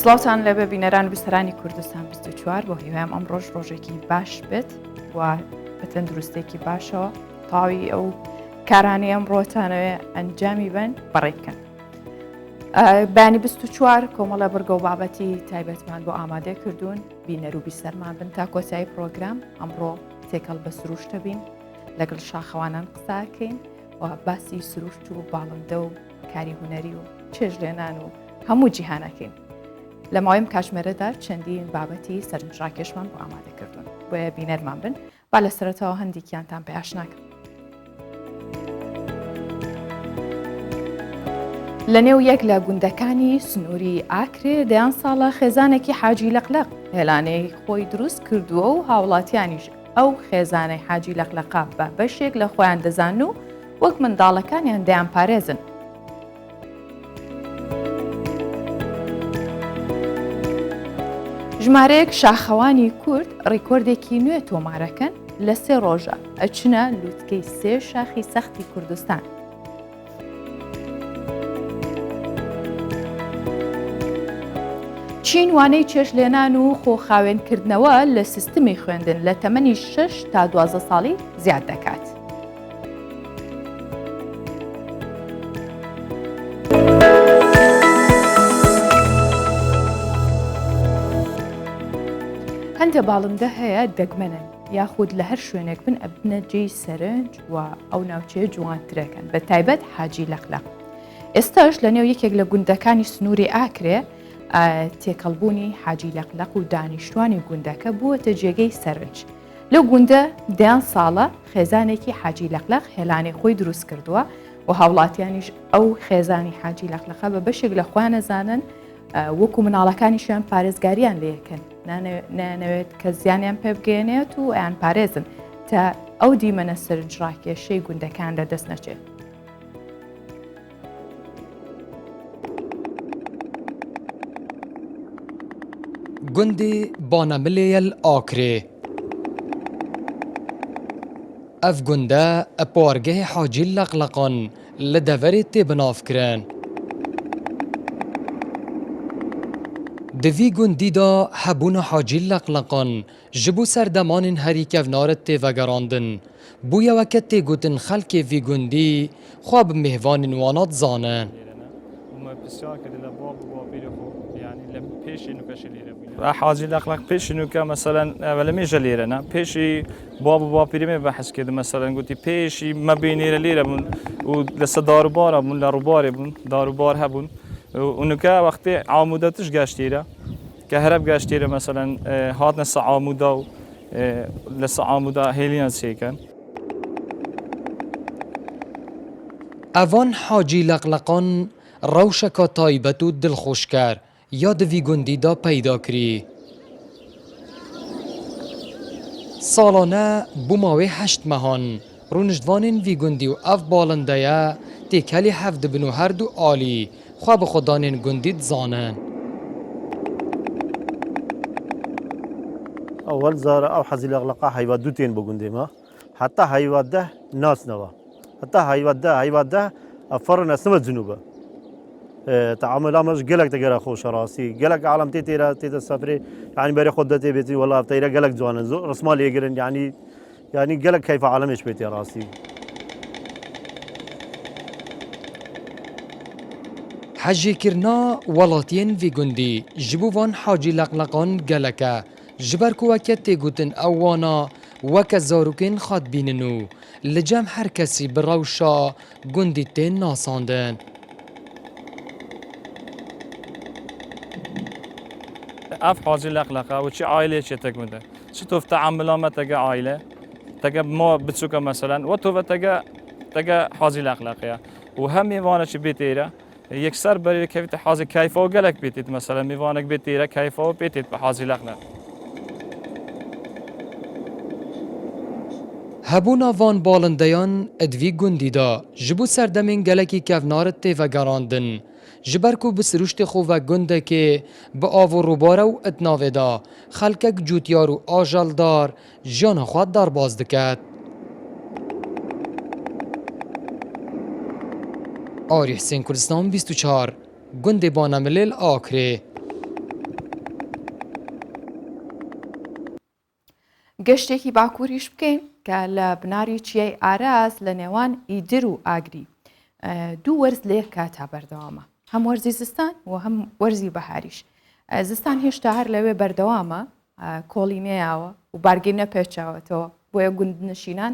سڵاوتان لە بەبینەران بیستەرانی کوردستان 24 بۆ هیوایم ئەم ڕۆژێکی باش بێت و بە تەندروستێکی باشەوە تاوی ئەو کارانی ئەمڕۆتانەوێ ئەنجامی بن بەڕێککەن. بانی 24 کۆمەڵە بڕگە و بابەتی تایبەتمان بۆ ئامادە کردوون بینەر و بیسەرمان بن تا کۆتایی پرۆگرام ئەمڕۆ تێکەڵ بە سروشتە بین لەگەڵ شاخەوانان قساکەین و باسی سروشت و باڵندە و کاری هوەری و چێژلێنان و هەموو جیهانەکەین. لە ماوەی کاتژمێرەدا چەندین بابەتی سەرنجڕاکێشمان بۆ ئامادە کردوون بۆیە بینەرمان بن با لە سەرەتەوە هەندێکیانتان پێشناکەم. لە نێو یەک لە گوندەکانی سنووری ئاکرێ دەیان ساڵە خێزانێکی حاجی لەقلەق هێلانەی خۆی دروست کردووە و هاوڵاتیانیش ئەو خێزانەی حاجی لەقلەقا بە بەشێک لە خۆیان دەزان و وەک منداڵەکانیان دەیان پارێزن. ژمارەیەک شاخەوانی کورد ڕیکۆردێکی نوێ تۆمارەکەن لە 3 ڕۆژە ئەچنە لووتکەی 3 شاخی سەختی کوردستان. چین وانەی چێشلێنان و خۆخاوێنکردنەوە لە سیستمی خوێندن لە تەمەنی 6 تا 12 ساڵی زیاد دەکات. هەندە باڵندە هەیە دەگمەنن یاخود لە هەر شوێنێک بن ئەبنە جێی سەرنج و ئەو ناوچەیە جوانترەکەن بە تایبەت حاجی لەقلەق. ئێستاش لە نێو یەکێک لە گوندەکانی سنووری ئاکرێ تێکەڵبوونی حاجی لەقلەق و دانیشتوانی گوندەکە بووەتە جێگەی سەرنج. لەو گوندە دەیان ساڵە خێزانێکی حاجی لەقلەق هێلانەی خۆی دروست کردووە و هاوڵاتیانیش ئەو خێزانی حاجی لەقلەقە بە بەشێک لە خۆیان نەزانن وەکو مناڵەکانیشیان پارێزگاریان لێەکەن نانەوێت کە زیانیان پێ بگەێنێت و ئەیان پارێزن تا ئەو دیمەنە سەرنجڕاکێشەی گوندەکان لەدەست نەچێت. گوندی بانەملێل ئاکرێ ئەف گوندە ئەپارگەهی حاجی لەقلەقان لە دەڤەرێ تێبناوکران. دوی گوندیدا هەبوونە حاجی لەقلەقان ji bo serdemanên herî kevnaret têvegerandin bûye weke têgotin xelkê vî gundî xwe bi mêhvanên wan dizanin. حاجی لەقلەق پێشی نوکە مەسەلەن ئەوەلەمێژە لێرەنە پێشی باب و باپیری مێ بەحث کرد مەسەلەن گوتی پێشی مەبینێرە لێرە بوون و لەسەر داروبارە بوون لە ڕووبارێ بوون داروبار هەبوون ونوکە وەختێ عامودەتش گەشتێرە کە هەرب گەشتێرە مەسەلەن هاتنە سە عامودا و لەسە عامودا هێلیان سێکەن. ئەوان حاجی لەقلەقان ڕەوشەکە تایبەت و دڵخۆشکار یا دوی گوندیدا پەیدا کری. ساڵانە بۆ ماوەی 8 مەهان ڕوونژدوانên vî gundî û ev balindeya têkelî hev dibin û her du alî xwe bi xwedanên gundî dizanin. ئەوەل زارە ئەو حەزی لەقلەقا هەیوا دوو تێن بۆ گوندێ ما حتا هەیوا دە ناسنەوە حتا هەیوا دە ئەفەڕن ئەسمە جنوبە تعامل ئەمەش gelek دەگەرە خۆشە ڕاستی gelek عالم تێ تێرە تێتە سەفرێ ینی بەرێ خۆت دەتێ بێتی وەڵا تەیرە gelek جوانە زۆر ڕسما لێگرن ینی gelek کەیفە عالەمێش بێتێ ڕاستی. Hejêkirina welatiyên vî gundî ji bo van حاجی لەقلەقان gelek e ji ber ku weke têgotin ew wana weke zarokên xwedbînin û li cem her kesî bi rewşa gundî tên nasandin. ئەف حاجی لەقلەقا و چی عایلێکی تەگوندە چ تۆف تەعاملامە تەگە عایلە تەگە ما بچووکە مەسەلەن وە تۆڤە تەگە حاجی لەقلەقەیە و هەم میوانەی بێتێرە یەکسەر بەرێ کەوتە حاجی کایفەوە gelek بێتیت مەسەلەن میوانێک بێتێرە کایفەوە بێتێت بە حاجی لەقلەق. Hebûna van balindeyan edvî gundî da ji bo serdemên gelekî kevnaret têvegerandin ji ber ku bi siruştê xwe ve gundekê bi av û rûbare û etnavê da xelkek cûtiyar û ajeldar jiyana xwe derbas diket. Arî Hüseyin Kurdistan 24 Gundê Banemilêl Akrê. گەشتێکی باکووریش بکەین کە لە بناری چیای ئاراز لە نێوان ئیدر و ئاگری دوو وەرز لێ کاتا بەردەوامە هەم وەرزی زستان و هەم وەرزی بەهاریش زستان هێشتا هەر لەوێ بەردەوامە کۆڵی نێیاوە و بارگەی نەپێچاوەتەوە بۆیە گوندنشینان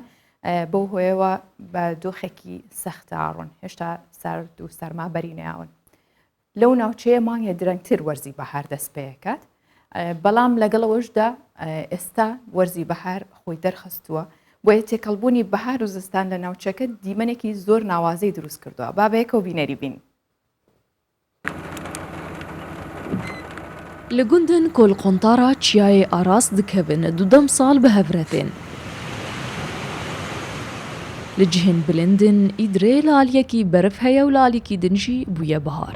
بەو هۆیەوە بە دۆخێکی سەختە ئاڕۆن هێشتا سارد و سەرما بەری نێیاون لەو ناوچەیە مانگە درەنگتر وەرزی بەهار دەست پێەکات بەڵام لەگەڵەوەشدا ئێستا وەرزی بەهار خۆی دەرخستووە بۆیە تێکەڵبوونی بەهار و زستان لە ناوچەکە دیمەنێکی زۆر ناوازەی دروست کردووە بابەیەکەوە بینەری بین لە گوندن کۆلقۆنتارا چیایê ئاراس dikevin dudem sal bi hevrêtên. Li cihên bilindin îdirê laliyekî berf heye û lalîkî din jî bûye bihar.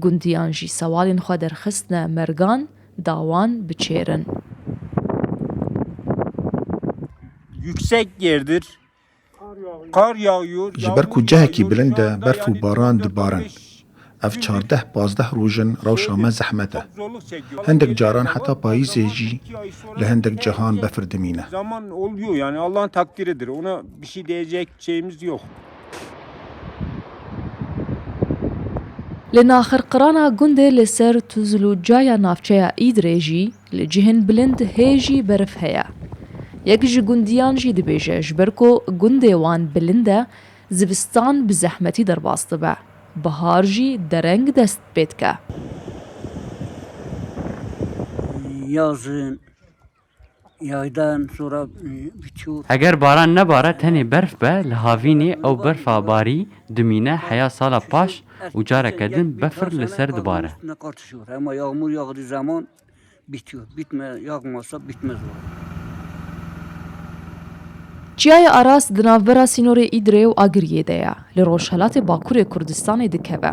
Gundiyan jî sewalên xwe derxistine mergan, dawan biçêrin. Yüksek yerdir. Kar yağıyor. Ji ber ku cihekî bilind e berf û baran dibarin. Ev 14-15 rojin rewşa me zehmet e. Hindek caran heta payîzê jî li hindek cihan befir dimîne. Zaman oluyor yani Allah'ın takdiridir. Ona bir şey diyecek şeyimiz yok. Li naxirqirana gundê li ser tuzl û caya navçeya îdirê jî li cihên bilind hê jî berf heye. Yek ji gundiyan jî dibêje ji ber ku gundê wan bilind e zivistan bi zehmetî derbas dibe. Bihar jî dereng dest pê dike. Yazın, yaydan sonra bitiyor. Eger baran nebare tenê berf be li havînê ew berfa barî dimîne heya sala paş û careke din befir li ser dibare. Ne tartışıyor ama yağmur yağdığı zaman bitiyor. Yağmasa bitmez o. Çiyaya Aras di navbera sînorê îdirê û agiriyê de ye. Li Rojhilatê Bakurê Kurdistanê dikeve.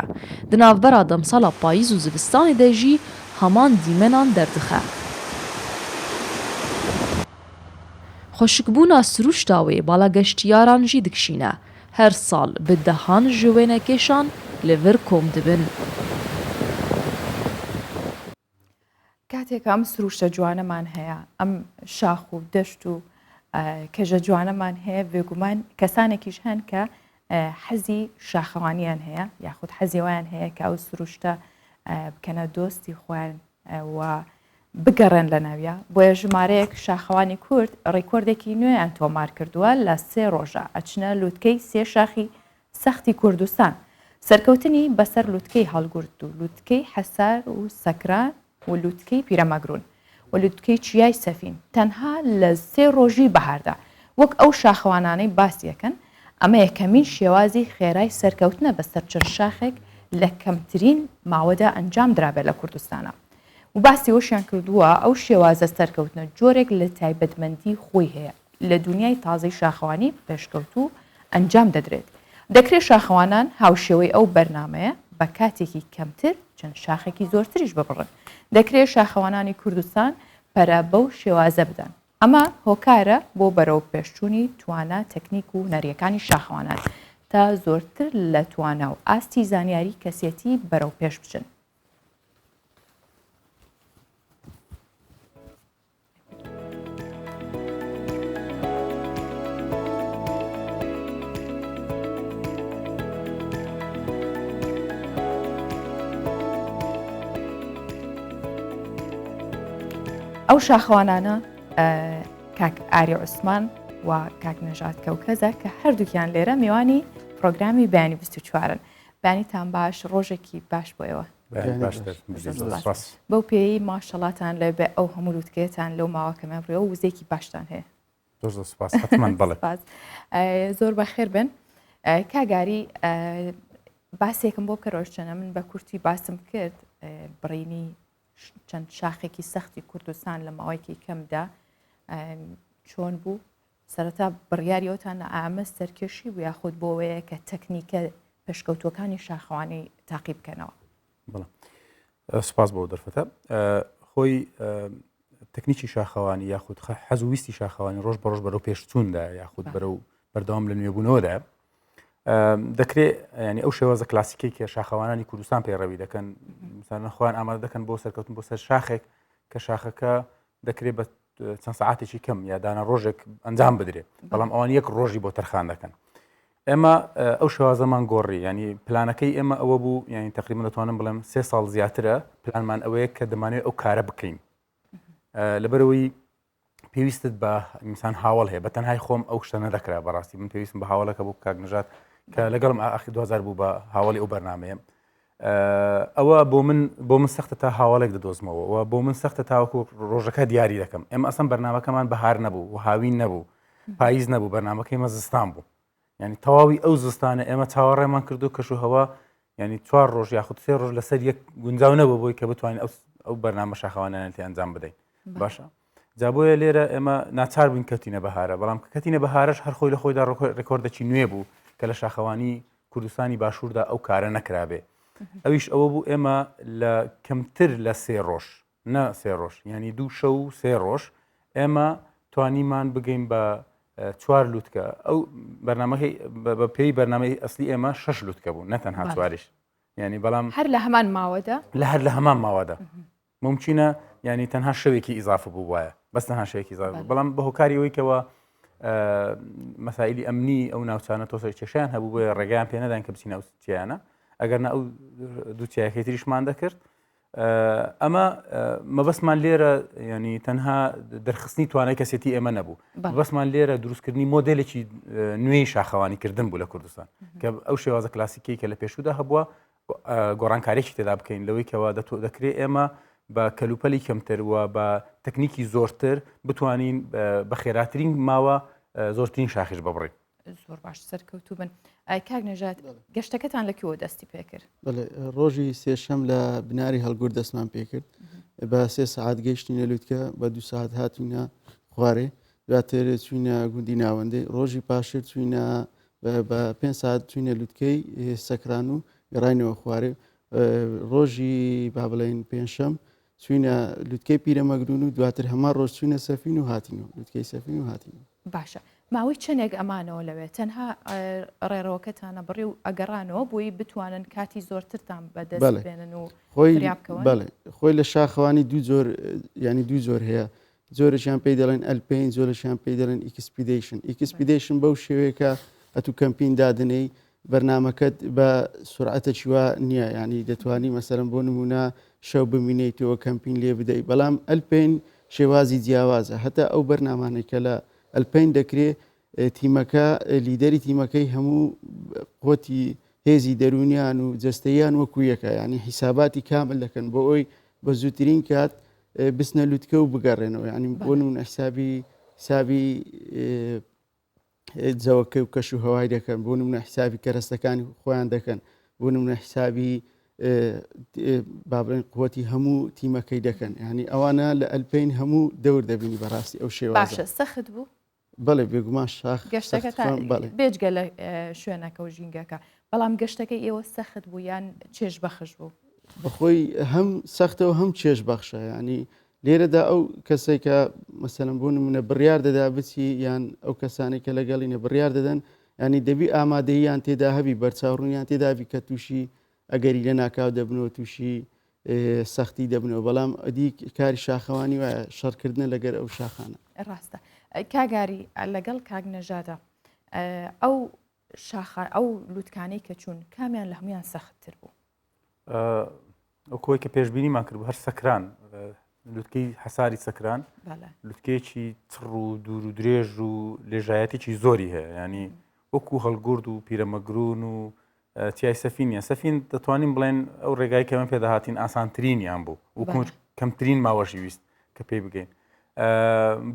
Di navbera demsala payîz û zivistanê de jî heman dîmenan derdixe. Xweşikbûna siruşta wê bala geştiyaran jî dikişîne. Her sal bi dehan ji wênekêşan li vir kom dibin. کاتێک ئەم سروشتە جوانەمان هەیە ئەم شاخ و دەشت و کەژە جوانەمان هەیە بێگومان کەسانێکیش هەن کە حەزی شاخەوانیان هەیە یاخود حەزیوایان هەیە کە ئەو سروشتە بکەنە دۆستی خۆیان و بگەڕێن لە ناویە بۆیە ژمارەیەک شاخەوانی کورد ڕێکۆردێکی نوێیان تۆمار کردووە لە 3 ڕۆژە ئەچنە لووتکەی 3 شاخی سەختی کوردستان سەرکەوتنی بەسەر لووتکەی هەڵگورد و لووتکەی حەسار و سەکران و لووتکەی پیرەمەگرون و لووتکەی چیای سەفین تەنها لە 3 ڕۆژی بەهاردا وەک ئەو شاخەوانانەی باسیەکەن ئەمە یەکەمین شێوازی خێرای سەرکەوتنە بەسەر چەند شاخێک لە کەمترین ماوەدا ئەنجام درابێت لە کوردستانە و باسی وەشیان کردووە ئەو شێوازە سەرکەوتنە جۆرێک لە تایبەتمەندی خۆی هەیە لە دنیای تازەی شاخەوانی پێشکەوت و ئەنجام دەدرێت دەکرێت شاخەوانان هاوشێوەی ئەو بەرنامەیە بە کاتێکی کەمتر چەند شاخێکی زۆرتریش ببڕن دەکرێت شاخەوانانی کوردستان پەرە بەو شێوازە بدەن ئەمە هۆکارە بۆ بەرەو پێشچوونی توانە تەکنیک و نەریەکانی شاخەوانان تا زۆرتر لە توانە و ئاستی زانیاری کەسێتی بەرەو پێش بچن ئەو شاخەوانانە کاک ئاری عوسمان و کاک نەژاد کەوکەزە کە هەردووکیان لێرە میوانی پرۆگرامی بەیانی 24 بەیانیتان باش ڕۆژێکی باش بۆیەوە بەو پێی ماشەڵاتان لێ بێ ئەو هەموو لووتکێتان لەو ماوەکەمە بڕێ و وزێکی باشتان هەیە زۆر بەخێر بن کاگاری باسێکم بۆ کەڕۆژچەنە من بە کورتی باسم کرد بڕینی چەند شاخێکی سەختی کوردستان لە ماوەیەکی کەمدا چۆن بوو سەرەتا بڕیاریەوەتان ئامە سەرکێشی و یاخود بۆوەیە کە تەکنیکە پێشکەوتوەکانی شاخەوانی تاقی بکەنەوە سپاس بۆ دەرفەتە خۆی تەکنیکی شاخەوانی یاخود حەز و ویستی شاخەوانی ڕۆژ بە ڕۆژ بەرەو پێشچووندا یاخود بەرەو بەردەوام لە نوێبوونەوەدا دەکرێت ینی ئەو شێوازە کلاسیکی کە شاخەوانانی کوردستان پێڕەوی دەکەن مثلا خۆیان ئامادە دەکەن بۆ سەرکەوتن بۆ سەر شاخێک کە شاخەکە دەکرێت بە چەند ساعاتێکی کەم یا دانا ڕۆژێک ئەنجام بدرێ بەڵام ئەوان یەک ڕۆژی بۆ تەرخان دەکەن ئێمە ئەو شێوازەمان گۆڕی ینی پلانەکەی ئێمە ئەوە بوو یعنی تقریبا دەتوانم بڵێم 3 ساڵ زیاترە پلانمان ئەوەیە کە دەمانوێت ئەو کارە بکەین لەبەرەوەی پێویستت بە میسان هاوڵ هەیە بە تەنهای خۆم ئەو شتە نەدەکرا بەڕاستی من پێویستم بە هاوڵەکە بۆ کاکنژات کە لەگەڵم ئاخی 2000 بوو بە هاوڵی ئەو بەرنمەیە ئەوە بۆ من سەختە تا هاوڵێک دەدۆزمەوە و بۆ من سەختە تاوەکو ڕۆژەکە دیاری دەکەم ئێمە ئەسم بەرنمەکەمان بەهار نەبوو و هاوین نەبوو پاییز نەبوو بەرنمەکەی مە زستان بوو ینی تەواوی ئەو زستانە ئێمە چاوەڕێمان کردو کەش و هەوا ینی 4 ڕۆژ یاخود 3 ڕۆژ لەسەر یەک گونجاو نەبوو بۆی کە بتوانین ئەو بەرنامە شاخەوانیانەتی ئەنجام بدەین باشە جابۆیە لێرە ئێمە ناچار بووین کەوتینە بەهارە بەڵام کە کەتینە بەهارەش هەر خۆی لە خۆیدا ڕێکۆردێکی نوێ بوو کە لە شاخەوانی کوردستانی باشووردا ئەو کارە نەکرابێ ئەویش ئەوە بوو ئێمە لە کەمتر لە 3 ڕۆژ نە 3 ڕۆژ ینی 2 شەو 3 ڕۆژ ئێمە توانیمان بگەین بە 4 لوتکە ئەو بەرنمەکەی بە پێی بەرنمەی ئەسلی ئێمە 6 لوتکە بوو نەتەنها 4ش ینی بەڵام هەر لە هەمان ماوەدا هەر لە هەمان ماوەدا ممکنە ینی تەنها شەوێکی ئیزافە بوو وایە بەس تەنها شەوێکی ئیزافە بەڵام بە هۆکاری ئەوەی کەوە مەسائلی ئەمنی ئەو ناوچانە تۆسەر کێشیان هەبوو بۆیە ڕێگەیان پێ نەدان کە بچینە ئەو چیانە ئەگەر نە ئەو دوو چیاکەی تریشمان دەکرد ئەمە مەبەستمان لێرە ینی تەنها دەرخستنی توانای کەسێتی ئێمە نەبوو بەسمان لێرە دروستکردنی مۆدلێکی نوێی شاخەوانی کردن بوو لە کوردستان کە ئەو شێوازە کلاسیکی کە لە پێشودا هەبووە گۆڕانکارێکی تێدا بکەین لەوەی کەوا دەکرێت ئێمە بە کەلوپەلی کەمتر وە بە تەکنیکی زۆرتر بتوانین بە خێراترین ماوە زۆرترین شاخش ببڕین زۆر باش سەرکەوتوو بن کاک نەژات گەشتەکەتان لەکوێوە دەستی پێکرد ڕۆژی سێشەم لە بناری هەڵگور دەستمان پێکرد بە 3 ساعت گەیشتینە لوتکە بە 2 ساعت هاتوینە خوارێ دواتر چوینە گوندی ناوەندەی ڕۆژی پاشر چوینە بە 5 ساعت چوینە لوتکەی سەکران و گەڕینەوە خوارێ ڕۆژی با بڵێن پێنجشەم چوینە لوتکەی پیرەمەگرون و دواتر هەمان ڕۆژ چوینە سەفین و هاتینەوە لوتکەی سەفین و هاتینەوە باشە ماوەی چەندێک ئەمانەوە لەوێت تەنها ڕێڕەوەکەتانە بڕێ و ئەگەڕانەوە بۆی بتوانن کاتی زۆرترتان بەدەست بێنن و خۆی لە شاخەوانی دوو جۆر ینی دوو جۆر هەیە زۆرشیان پێی دەڵێن ئەلپین زۆرشیان پێی دەڵێن ئیکسپیدیشن بەو شێوەیەکە ئەتو کەمپین دادنەی بەرنمەکەت بە سرعەتە چیوا نییە ینی دەتوانی مەسەرم بۆ نمونە شەو بمینیتەوە کەمپین لێ بدەیت بەڵام ئەلپین شێوازی جیاوازە هەتا ئەو بەرنامانێکە لە ئەلپین دەکرێت تیمەکە لیدەری تیمەکەی هەموو قوتی هێزی دەرونیان و جەستەیان وەکو یەکە ینی حیساباتی کامل دەکەن بۆ ئەوی بە زووترین کات بستنە لوتکە و بگەڕێنەوە ینی بۆ نمونە حسابی جەوەکە و کەش و هەوای دەکەن بۆ نمونە حسابی کەرەستەکانی خۆیان دەکەن بۆ نمونە حسابی بابڵێن قوتی هەموو تیمەکەی دەکەن ینی ئەوانە لە ئەلپین هەموو دەور دەبینی بەڕاستی ئەو شێوازە سەخت بوو بەڵێ بێگومان شاخ گەشتەکە بێجگە لە شوێنەکە و ژینگەکە بەڵام گەشتەکەی ئێوە سەخت بوو یان چێژ بەخش بوو بەخۆی هەم سەختەوە هەم چێژ بەخشە ینی لێرەدا ئەو کەسێک کە مەسەلەن بۆ نمونە بڕیار دەدا بچی یان ئەو کەسانی کە لەگەڵینە بڕیار دەدەن ینی دەبی ئامادەیان تێدا هەبی بەرچاوڕوونیان تێدابی کە تووشی ئەگەری لە ناکاو دەبنەوە تووشی سەختی دەبنەوە بەڵام ئەدی کاری شاخەوانی وایە شەڕکردنە لەگەر ئەو شاخانە ڕاستە کاگاری لەگەڵ کاک نەژادە ئەو لوتکانەی کە چوون کامیان لە هەمویان سەختتر بوو ئەو کۆی کە پێشبینیمان کرد هەر سەکران لوتکەی حەساری سەکران لوتکەیەکی چڕ و دوور و درێژ و لێژایەتێکی زۆری هەیە ینی وەکو هەڵگورد و پیرەمەگرون و تیای سەفینە سەفین دەتوانین بڵێن ئەو ڕێگای کە من پێداهاتین ئاسانترینیان بوو و کەمترین ماوەشی ویست کە پێی بگەین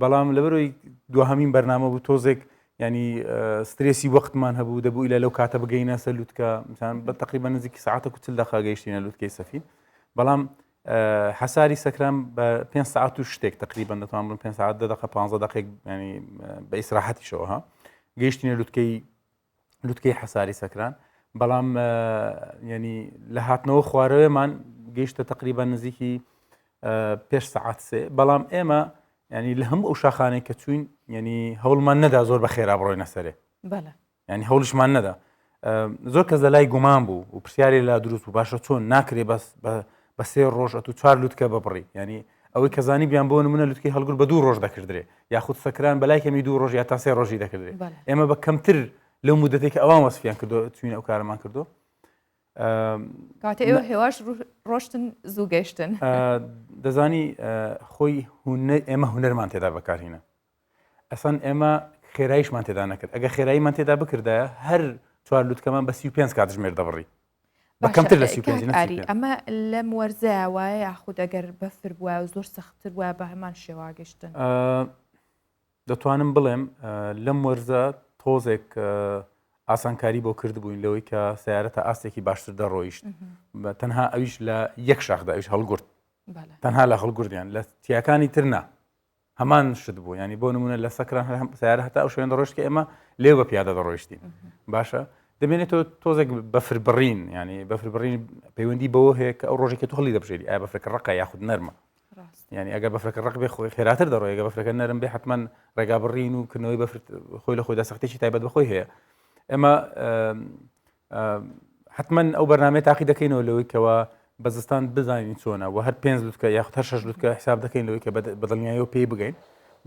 بەڵام لەبەرەوەی دوهەمین بەرنامە بوو تۆزێک ینی سترێسی وەختمان هەبوو دەبوو لە لەو کاتە بگەینە سەر لوتکە بە تقریبا نزیکی ساعتە و 40 دقیقە گەیشتینە لوتکەی سەفین بەڵام حەساری سەکران بە 5 ساعت و شتێک تقریبا دەتوان بڵێن 5 ساعت 10 دقیقە 15 دقیق ینی بە ئیسراحەتیشەوە ها گەیشتینە لوتکەی حەساری سەکران بەڵام ینی لە هاتنەوە خوارەوەمان گەیشتە تقریبا نزیکی 5 ساعت سێ بەڵام ئێمە ینی لە هەموو ئەو شاخانەی کە چوین ینی هەوڵمان نەدا زۆر بە خێرا بڕۆینە سەرێ ینی هەوڵشمان نەدا زۆر کەس لە لای گومان بوو و پرسیاری لا دروست بوو باشە چۆن ناکرێ بە 3 ڕۆژ ئەتو 4 لوتکە ببڕی ینی ئەوەی کەزانی بیان بۆ نمونە لوتکەی هەڵگر بە 2 ڕۆژ دەکردرێ یاخود سەکران بەلای کەمی 2 ڕۆژ یا تا 3 ڕۆژی دەکردرێ ئێمە بە کەمتر لەو مودەتێک ئەوان وەسفیان کردو توینە ئەو کارەمان کردو کاتە ئێوە هێواش ڕۆشتن زوو گەشتن دەزانی خۆی ئێمە هونەرمان تێدا بەکارهینە ئەسان ئێمە خێراییشمان تێدا نەکرد ئەگە خێراییمان تێدا بکردایە هەر 4 لوتکەمان بە 35 کاتژمێر دەبڕی بەکەمتر لە 35 ئەمە لەم وەرزە وایە یاخود ئەگەر بەفر بووە و زۆر سەختتر وایە بە هەمان شێوا گەشتن دەتوانم بڵێم لەم وەرزە تۆزێک ئاسانکاری بۆ کرد بووین لەوەی کە سیارەتە ئاستێکی باشتر دەڕۆیشت تەنها ئەویش لە یەک شاخدا ئەوش هەڵگورت تەنها لە هەڵگوردیان لە تیاکانی ترنا هەمان شت بوو ینی بۆ نمونە لە سەکران سیارە هەتا ئەو شوێن دەڕۆشت کە ئێمە لێو بە پیادە دەڕۆیشتین باشە دەبێنێتەوە تۆزێک بەفر بڕین ینی بەفر بڕین پەیوەندی بەوە هەیە کە ئەو ڕۆژێکی تو هەڵی دەبژێری ئایا بەفرەکە ڕقە یاخود نەرمە ینی ئەگەر بەفرەکە ڕق بێ خۆی خێراتر دەڕۆی ئەگە بەفرەکە نەرم بێ حتمما ڕێگا بڕین و کردنەوەی بەفر خۆی لە خۆیدا سەختێکی تایبەت بەخۆی هەیە ئێمە حتمما ئەو بەرنامەی تاقی دەکەینەوە لەوەی کەەوە بەزستان بزانین چۆنە و هەر 5 لوتکە یاخود هەر 6 لوتکە حساب دەکەین لەوەی کە بەدڵنیاییەوە پێی بگەین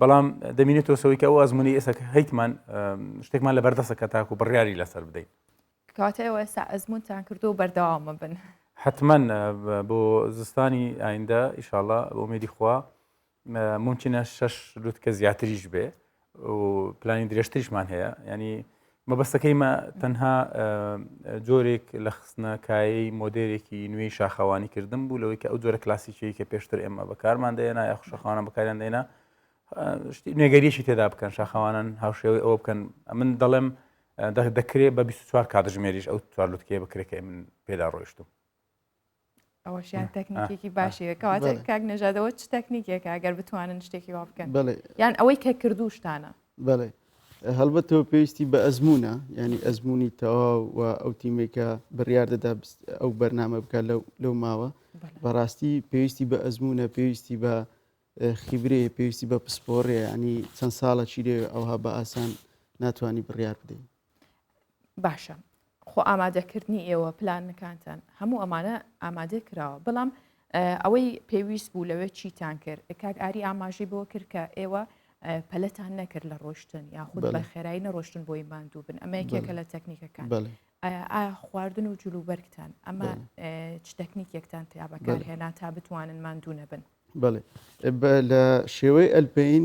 بەڵام دەمینێتەوە سەوەی کە ئەو ئەزمموی ئێستا هەیتمان شتێکمان لە بەردەستەکە تاکو بڕیاری لەسەر بدەین کاتە ئێوە ئێستا ئەزمونتان کردو و بەردەوامە بن حتمما بۆ زستانی ئایندە ئیشاڵڵا ئومێدی خوا ممکنە 6 لوتکە زیاتریش بێ و پلانی درێژتریشمان هەیە ینی مەبەستەکەیمە تەنها جۆرێک لە خستنەکایی مۆدێرێکی نوێی شاخەوانی کردن بوو لەوەی کە ئەو جۆرە کلاسیکی کە پێشتر ئێمە بەکارمان دێنا یا شاخەوانە بەکاریان دێنا نوێگەریشی تێدا بکەن شاخەوانان هاوشێوەی ئەوە بکەن من دەڵێم دەکرێت بە 24 کاتژمێریش ئەو 4 لوتکەیە بکرێت من پێدا ڕۆیشتم ئەوەشیان تەکنیکێکی باشیەکەواتە کاک نەژادەوە چ تەکنیکێکە ئەگەر بتوانن شتێکی وا بکەن یان ئەوەی کە کردو شتانە بەڵێ هەڵبەتەوە پێویستی بە ئەزمونە ینی ئەزمموی تەواو و ئەو تیمێکە بڕیار دەدا ئەو بەرنامە بکات لەو ماوە بەڕاستی پێویستی بە ئەزمونە پێویستی بە خیبرێ پێویستی بە پسپۆڕێ ینی چەند ساڵە چیرێ ئەوها بە ئاسان ناتوانانی بڕیار بدەین باشە خۆ ئامادەکردنی ئێوە پلانەکانتان هەموو ئەمانە ئامادە کراوە بەڵام ئەوەی پێویست بوو لەوێ چیتان کرد کاک ئاری ئاماژەی بۆ کرد کە ئێوە پەلەتان نەکرد لە ڕۆشتن یاخود بە خێرایی نەڕۆشتن بۆی ماندوو بن ئەمە یەکێکە لە تەکنیکەکان ئایا خواردن و جلوبەرگتان ئەمە چ تەکنیکێکتان تیا بەکارهێنا تا بتوانن ماندوو نەبن بڵێ لە شێوەی ئەلپین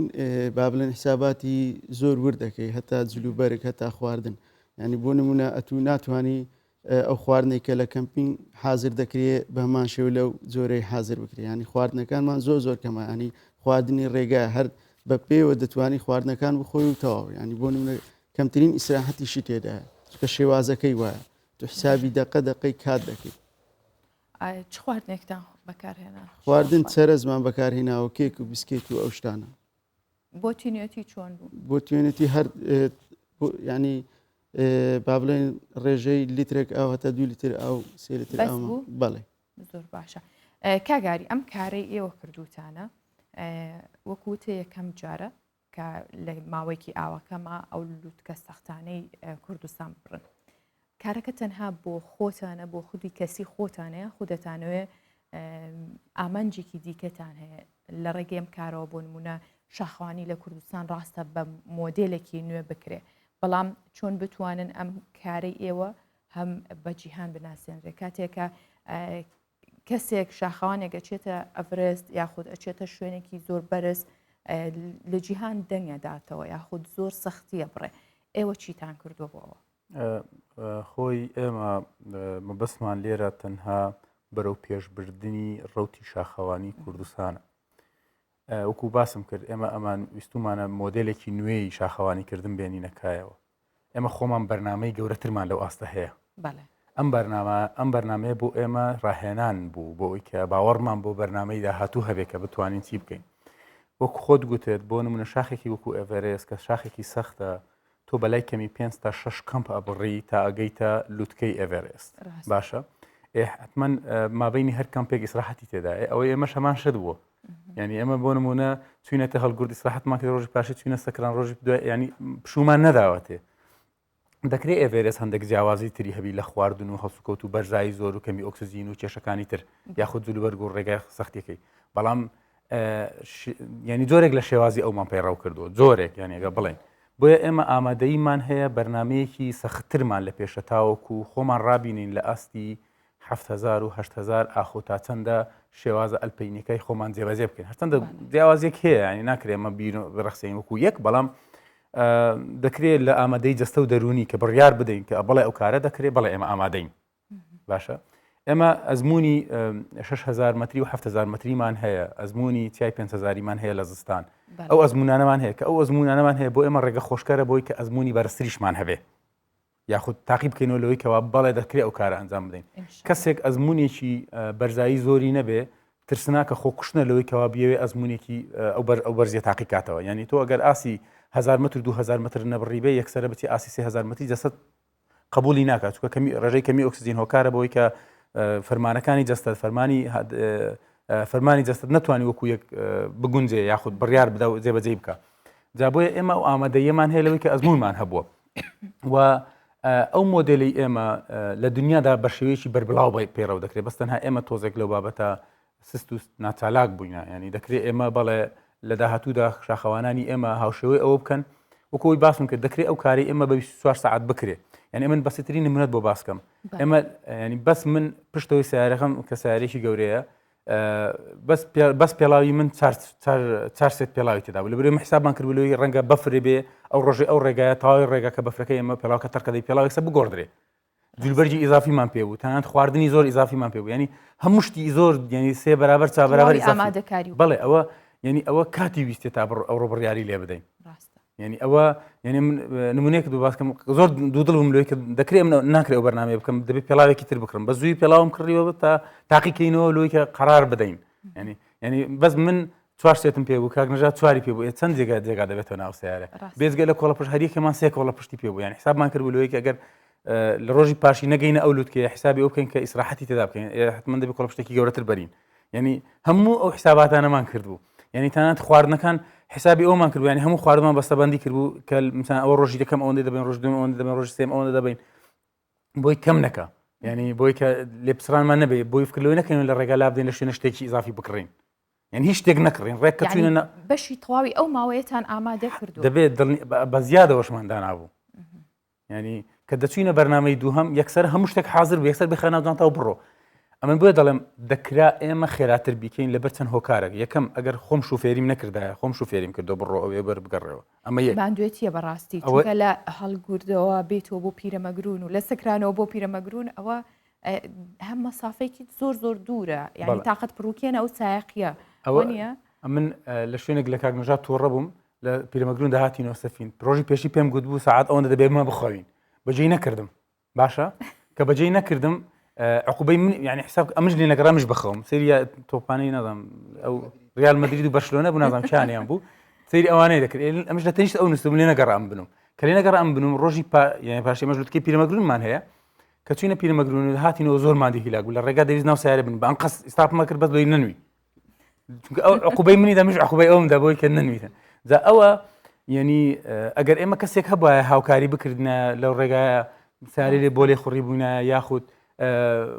با بڵێن حساباتی زۆر وردەکەی هەتا جلوبەرگ هەتا خواردن ینی بۆ نمونە ئەتوو ناتوانانی ئەو خواردنێکە لە کەمپینگ حاضر دەکرێت بەمان شێو لەو زۆرەی حاضر بکرێت ینی خواردنەکانمان زۆر کەمە ینی خواردنی ڕێگای هەر بە پێوە دەتوانی خواردنەکان بخۆی و تەواو ینی بۆ نمونە کەمترین ئیسراحەتیشی تێدایە کە شێوازەکەی وایە تو حسابی دەقەی کات دەکەیت چ خواردنێکتان بەکارهێنا خواردن چەرەزمان بەکارهێناوە کێک و بیسکێت و ئەو شتانە بۆ تینێتی چۆن بوو بۆ توێنێتی هەر ینی با بڵێن ڕێژەی لیترێک ئەو هەتا 2 لیتر ئەو 3 لیتر بەڵێ زۆر باشە کاگاری ئەم کارەی ئێوە کردوتانە وەکوتە یەکەم جارە کە لە ماوەیەکی ئاوەکەمە ئەو لوتکە سەختانەی کوردستان بڕن کارەکە تەنها بۆ خۆتانە بۆ خودی کەسی خۆتانەیە خودەتانەوێ ئامانجێکی دیکەتان هەیە لە ڕێگەم کارەوە بۆ نمونە شاخوانی لە کوردستان ڕاستە بە مۆدلێکی نوێ بکرێ بەڵام چۆن بتوانن ئەم کارەی ئێوە هەم بە جیهان بناسیێنرێ کاتێکە کەسێک شاخەوانێکە چێتە ئەڤرست یاخود ئەچێتە شوێنێکی زۆر بەرز لە جیهان دەنگەداتەوە یاخود زۆر سەختیە بڕێ ئێوە چیتان کردووە بۆەوە خۆی ئێمە مەبەستمان لێرە تەنها بەرەو پێشبردننی ڕوتی شاخەوانی کوردستانە وەکو باسم کرد ئێمە ئەمان ویستومانە مۆدلێکی نوێی شاخەوانیکردن بێنینەکایەوە ئێمە خۆمان بەرنامەی گەورەترمان لەو ئاستە هەیە ئەم بەرنمەیە بۆ ئێمە ڕاهێنان بوو بۆ ئەوی کە باوەڕمان بۆ بەرنمەی داهاتوو هەبێت کە بتوانین چی بکەین وەکو خۆت گوتێت بۆ نمونە شاخێکی وەکو ئەڤەرێست کە شاخێکی سەختە تۆ بەلای کەمی 5 تا 6 کەمپ ئەبڕی تا ئەگەیتە لوتکەی ئەڤەرێست باشە حتمما مابینی هەر کەمپێک ئیسراحەتی تێدا ئەوەی ئێمە شەمان شت بووە ینی ئەمە بۆ نمونە چوینەتە هەڵگورد ئیسراحەتمان کرد ڕۆژی پاشی چوینە سەکران ڕۆژی دوای ینی پشومان نەداوەتێ دەکرێت ئێڤێرێست هەندێک جیاوازی تری هەبی لە خواردن و هەڵسوکەوت و بەرزایی زۆر و کەمی ئۆکسسیژین و کێشەکانی تر یاخود جلوبەرگ و ڕێگای سەختیەکەی بەڵام ینی جۆرێک لە شێوازی ئەومان پەیڕەو کردو جۆرێک یانیگە بڵێن بۆیە ئێمە ئامادەیمان هەیە بەرنمەیەکی سەختترمان لە پێشەتاوەکو خۆمان ڕابینین لە ئاستی 7,000 و 8,000 ئاخۆ تا چەندە شێوازە ئەلپینەکەی خۆمان جێبەجێ بکەین هەرچەندە جیاوازێک هەیە ینی ناکرێت ئەمە بڕخسەین وەکو یەک بەڵام دەکرێت لە ئامادەی جەستە و دەرونی کە بڕیار بدەین کە بڵێ ئەو کارە دەکرێت بڵێ ئێمە ئامادەین باشە ئێمە ئەزمموی 6,000 متری و 7,000 متریمان هەیە ئەزمموی تیای 5,000مان هەیە لە زستان ئەو ئەزمونانەمان هەیە کە ئەو ئەزمونانەمان هەیە بۆ ئێمە ڕێگە خۆشکارە بۆی کە ئەزمموی بەرزتریشمان هەبێ یاخود تاقی بکەینەوە لەوەی کەوا بەڵێ دەکرێت ئەو کارە ئەنجام بدەین کەسێک ئەزممویەکی بەرزایی زۆری نەبێ ترسناکە خۆکوشنە لەوەی کەوا بێوێ ئەزممویەکی ئەو بەرزیە تاقی کاتەوە ینی تۆ ئەگەر ئاسی 1000 متر 2000 متر نەبڕی بێ یەکسەرە بچی ئاسی 3000 متری جەسەد قبولی ناکات چونکە ڕێژەی کەمی ئۆکسسیجین هۆکارە بۆی کە فەرمانەکانی جەستە فەرمانی جەستت نتوانانی وەکو یەک بگونجێ یاخود بڕیار بدە و جێبەجێ بکە جا بۆیە ئێمە ئەو ئامادەیەمان هەیە لەوەی کە ئەزممومان هەبووە و ئەو مۆدلی ئێمە لە دنیادا بە شێوەیەکی بەربڵاو پێڕەو دەکرێت بەستەنها ئێمە تۆزێک لەو بابەتە سست و ناچالاک بووینە ینی دەکرێت ئێمە بەڵێ لە داهاتوودا شاخەوانانی ئێمە هاوشێوەی ئەوە بکەن وەکەوەی باسم کرد دەکرێت ئەو کاری ئێمە بە 24 ساعت بکرێت یعنی من بەسیترین نمونەت بۆ باسکەم ئێمە ینی بەس من پشتەوەی سیارەکەم کە سیارێکی گەورەیە بەس پێڵاوی من 4 سێت پێڵاوی تێدا بوو لەبەرەوەی حسابمان کردبووی ڕەنگە بەفرێ بێ ئەو ڕۆژێ ئەو ڕێگایە تاوای ڕێگاکە بەفرەکەی ئێمە پێڵاوکە تەرکەدەی پێڵاوێکسە بگۆڕدرێ جلبەرجی ئیزافیمان پێ بوو تەنانەت خواردنی زۆر ئیزافیمان پێ بوو ینی هەموو شتی زۆر ینی سێ بەرابەر چا بەرابەر ئامادەکاری بڵێ ئەوە ینی ئەوە کاتی ویستێت تا ئەو ڕۆبڕیاری لێ بدەین ینی ئەوە ینی نمونەیەک دوو باسکەم زۆر دوودڵ بووم لەوەی کە دەکرێت ناکرێت ئەو بەرنامەیە بکەم دەبێت پێڵاوێکی تر بکڕم بە زووی پێڵاوم کڕیەوە تا تاقیکەینەوە لەوەی کە قەرار بدەین ینی بەس من 4 سێتم پێ بوو کاک نەژاد 4 پێ بوو چەند جێگا دەبێتەوە ناو سیارە بێزگە لە کۆڵە پشت هەریەکەمان 3 کۆڵە پشتی پێ بوو ینی حسابمان کردبوو لەوەی کە ئەگەر لە ڕۆژی پاشی نەگەینە ئەو لووتکە حسابی ئەو بکەین کە ئیسراحەتی تێدا بکەین حتمەن دەبێت کۆڵە پشتێکی گەورەتر بەرین ینی هەموو ئەو حساباتانەمان کردبوو ینی تەنانەت خواردنەکان حسابی ئەومان کردبوو ینی هەموو خواردنمان بەستەبەندی کردبوو کە مثلا ئەوە ڕۆژی دەکەم ئەوەندەی دەبین ڕۆژ دوم ئەوەندە دەبین ڕۆژ سێم ئەوەندە دەبین بۆی کەم نەکە ینی بۆی کە لێپسرانمان نەبێت بۆی فکردەوەی نەکەین لە ڕێگا لا بدەین لە شوێنە شتێکی ئیزافی بکڕین یعنی هیچ شتێک نەکڕین ڕێک کە چوینە بەشی تەواوی ئەو ماوەیەتان ئامادە کردو دەبێت بە زیادەوەشمان دانابوو ینی کە دەچوینە بەرنامەی دووهەم یەکسەر هەموو شتێک حاضر بوو یەکسەر بخە ناوجانتەوە بڕۆ ئەمە بۆیە دەڵێم دەکرا ئێمە خێراتر بیکەین لەبەر چەند هۆکارێک یەکەم ئەگەر خۆم شوفێریم نەکردایە خۆم شوفێریم کردو بڕۆ ئەوێ بەر بگەڕێەوە ئەمە مادوێتیە بەڕاستی چونکە لە هەڵگوردەوە بێتەوە بۆ پیرەمەگرون و لە سەکرانەوە بۆ پیرەمەگرون ئەوە هەم مەسافێکی زۆر دوورە یعنی تااقەت بڕووکێنە ئەو سایقیە ئەوە نیە من لە شوێنێک لە کاک نەژاد تووڕە بووم لە پیرەمەگرون داهاتینەوە سەفین ڕۆژی پێشی پێم گوت بوو ساعات ئەوەندە دەبێت مە بخۆین بەجێی نەکردم باشە کە بەجێی نەکردم عقوبەی من یعنی حساب ئەمەش لێ نەگەڕامش بخەوم سریە تۆپانەی نەدەم ئەو ریال مەدرید و بەرشلۆنە بوو نازانم چیانیان بوو سری ئەوانەیە دەکرد ئەمەش لە تەنیشت ئەو نووسم لێ نەگەڕام بنم کە لێ نەگەڕام بنم ڕۆژی یعنی پاشی ئەمەش لوتکەی پیرەمەگرونمان هەیە کە چوینە پیرەمەگرون هاتینەوە زۆر مادی هیلاک بوو لە ڕێگا دەویست ناو سیارە بن بە ئەنقەس ئیستاپمە کرد بەس بۆی نەنووی چونکە ئەو عقوبەی منی دەمش عقوبەی ئەومدا بۆی کە نەنویتن جا ئەوە یعنی ئەگەر ئێمە کەسێک هەبووە هاوکاری بکردنە لەو ڕێگایە ساری لێ بۆ لێ خوڕی بووینە یاخود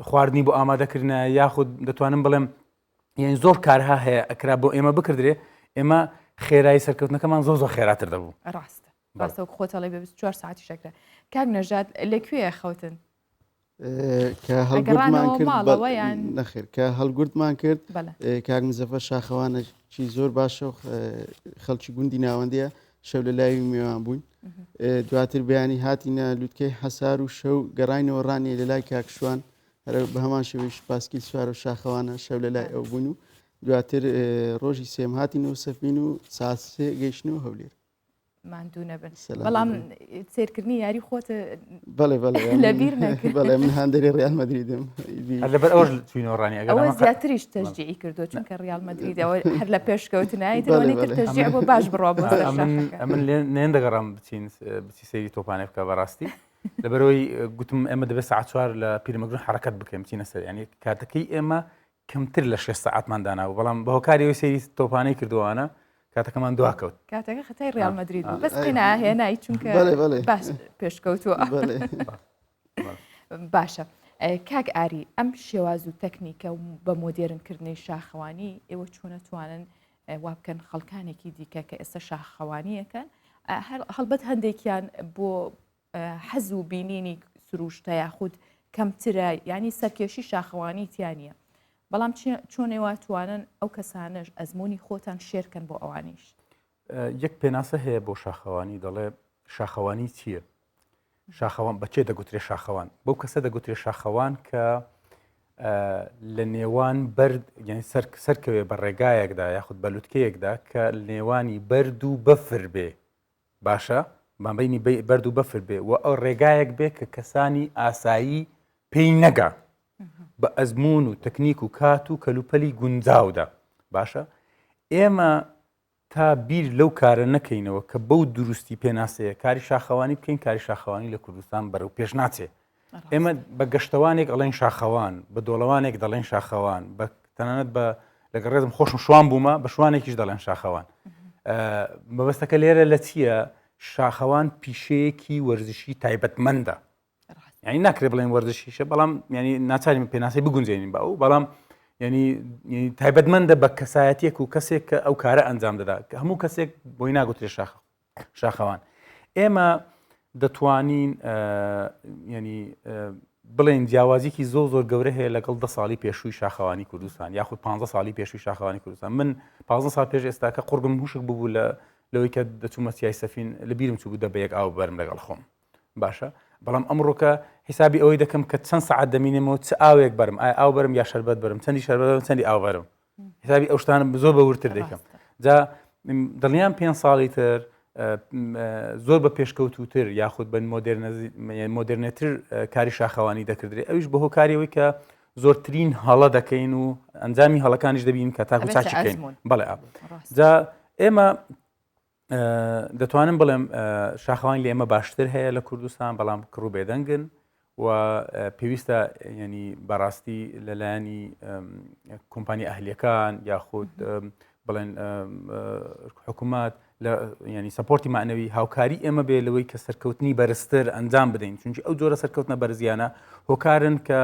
خواردنی بۆ ئامادەکردنە یاخود دەتوانم بڵێم یعنی زۆر کارها هەیە ئەکرا بۆ ئێمە بکردرێ ئێمە خێرایی سەرکەوتنەکەمان زۆر خێراتر دەبوو ڕاستە ڕاستە خۆتەڵی بە 24 ساعتی شەکرە کاک نەژاد لەکوێیە خەوتن کە هەڵگوردمان کرد نەخێر کە هەڵگوردمان کرد کاک مزەفەر شاخەوانە چی زۆر باشە و خەڵکی گوندی ناوەندەیە شەو لە لای میوان بوون دواتر بەیانی هاتینە لوتکەی حەسار و شەو گەڕینەوە ڕانی لە لای کاکشوان هەر بە هەمان شێوەی پاسکیل سوار و شاخەوانە شەو لە لای ئەو بوون و دواتر ڕۆژی سێم هاتینەوە سەفین و ساعت 3 گەیشتنەوە هەولێر ماندوو نەبن بەڵام سێرکردنی یاری خۆتە بەڵێ لەبیر نەکرد بەڵێ من هەندێری ڕیال مەدریدم لەبەر ئەوەش چوینەوە ڕانی ئەوە زیاتریش تەشجیعی کردو چونکە ڕیال مەدرید ئەوە هەر لە پێشکەوتنایی ترەوەی تر تەشجیع بۆ باش بڕۆ بۆ ئەمن لێن دەگەڕام بچی سەیری تۆپانێ بکە بەڕاستی لەبەرەوەی گوتم ئێمە دەبێت ساعت 4 لە پیرەمەگرون حرەکەت بکەین بچینە سەر ینی کاتەکەی ئێمە کەمتر لە 6 ساعتمان داناوە بەڵام بە هۆکاریەوەی سەیری تۆپانەی کردووانە کاتەکەمان دواکەوت کاتەکە خەتای ڕیال مەدرید بوو بەس قینە هێنایی چونکە باش پێشکەوتووە باشە کاک ئاری ئەم شێواز و تەکنیکە و بە مۆدێرنکردنەی شاخەوانی ئێوە چۆن نەتوانن وا بکەن خەڵکانێکی دیکە کە ئێستا شاخەوانیەکەن هەڵبەت هەندێکیان بۆ حەز و بینینی سروشتە یاخود کەمترە ینی سەرکێشی شاخەوانی تیانە بەڵام چۆنێوا توانن ئەو کەسانش ئەزمموی خۆتان شێرکەن بۆ ئەوانیش یەک پێناسە هەیە بۆ شاخەوانی دەڵێ شاخەوانی چییە؟ شاخەوان بەچێ دەگوترێ شاخەوان بەو کەسە دەگوترێ شاخەوان کە لە نێوان بەرد یعنی سەرکەوێ بە ڕێگایەکدا یاخود بەلووتکەیەکدا کە نێوانی بەرد و بەفر بێ باشە بامبینی بەرد و بەفر بێ و ئەو ڕێگایەک بێ کە کەسانی ئاسایی پێی نەگا بە ئەزمون و تەکنیک و کات و کەلوپەلی گونجاودا باشە ئێمە تا بیر لەو کارە نەکەینەوە کە بەو دروستی پێناسەیە کاری شاخەوانی بکەین کاری شاخەوانی لە کوردستان بەرەو پێش ناچێ ئێمە بە گەشتەوانێک ئەڵێن شاخەوان بە دۆڵەوانێک دەڵێن شاخەوان بە تەنانەت بە لەگە ڕێزم خۆشم شوان بوومە بە شوانێکیش دەڵێن شاخەوان مەبەستەکە لێرە لە چییە شاخەوان پیشەیەکی وەرزشی تایبەتمەندە یعنی ناکرێت بڵێن وەرزشیشە بەڵام ینی ناچاریم پێناسی بگونجێنین بە ئەو بەڵام ینی تایبەتمەندە بە کەسایەتێک و کەسێک کە ئەو کارە ئەنجام دەدا کە هەموو کەسێک بۆی ناگوترێت شاخەوان ئێمە دەتوانین ینی بڵێن جیاوازیکی زۆر گەورە هەیە لەگەڵ 10 ساڵی پێشووی شاخەوانی کوردستان یاخود 15 ساڵی پێشووی شاخەوانی کوردستان من 15 ساڵ پێش ئێستاکە قورگم هوشک ببوو لەوەی کە دەچوومە سیای سەفین لە بیرم چوو بوو دە بە یەک ئاو بەرم لەگەڵ خۆم باشە بەڵام ئەمڕۆکە حیسابی ئەوەی دەکەم کە چەند سەعات دەمینێمەوە چ ئاوێک بەرم ئاو بەرم یا شەربەت بەرم چەندی شەربەت چەندی ئاو بەرم حیسابی ئەو شتانم زۆر بەورتر دەکەم جا دڵنیام 5 ساڵی تر زۆر بە پێشکەوتوتر یاخود بە مۆدرنێتر کاری شاخەوانی دەکردێت ئەویش بە هۆکاریەوەی کە زۆرترین هەڵە دەکەین و ئەنجامی هەڵەکانیش دەبین کە تاکو چاکیکەین بەڵێ جا ئێمە دەتوانم بڵێم شاخەوانی لە ئێمە باشتر هەیە لە کوردستان بەڵام کڕوو بێدەنگن و پێویستە ینی بەڕاستی لەلایەنی کۆمپانی ئەهلیەکان یاخود بڵێن حکوومەت ینی سەپۆرتی معنەوی هاوکاری ئێمە بێ لەوەی کە سەرکەوتنی بەرزتر ئەنجام بدەین چونکی ئەو جۆرە سەرکەوتنە بەرزیانە هۆکارن کە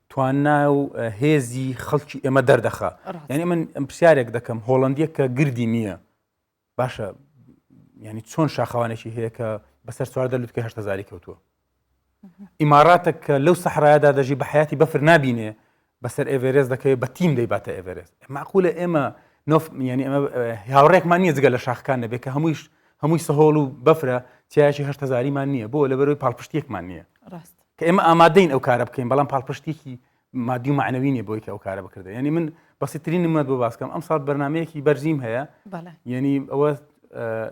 تواننا و هێزی خەڵکی ئێمە دەردەخە یعنی من ئەم پرسیارێک دەکەم هۆڵندیە کە گردی نییە باشە ینی چۆن شاخەوانێکی هەیە کە بەسەر 4 لوتکە 8,000 کەوتووە ئیماراتە کە لەو سەحرایەدا دەژی بە حیاتی بەفر نابینێ بەسەر ئێڤێرێز دەکەوێت بە تیم دەیباتە ئێڤێرێز معقولە ئێمە ینی ئەمە هاوڕێکمان نییە جگە لە شاخەکان نەبێت کە هەمووی سەهۆڵ و بەفرە چیایشی 8,000مان نییە بۆ لەبەرەوەی پاڵپشتێکمان نییە کە ئێمە ئامادەین ئەو کارە بکەین بەڵام پاڵپشتێکی مادی و معنەوی نیە بۆی کە ئەو کارە بکردە ینی من بەسیترین نمونەت بۆ باسکەم ئەم ساڵ بەرنامەیەکی بەرزیم هەیە ینی ئەوە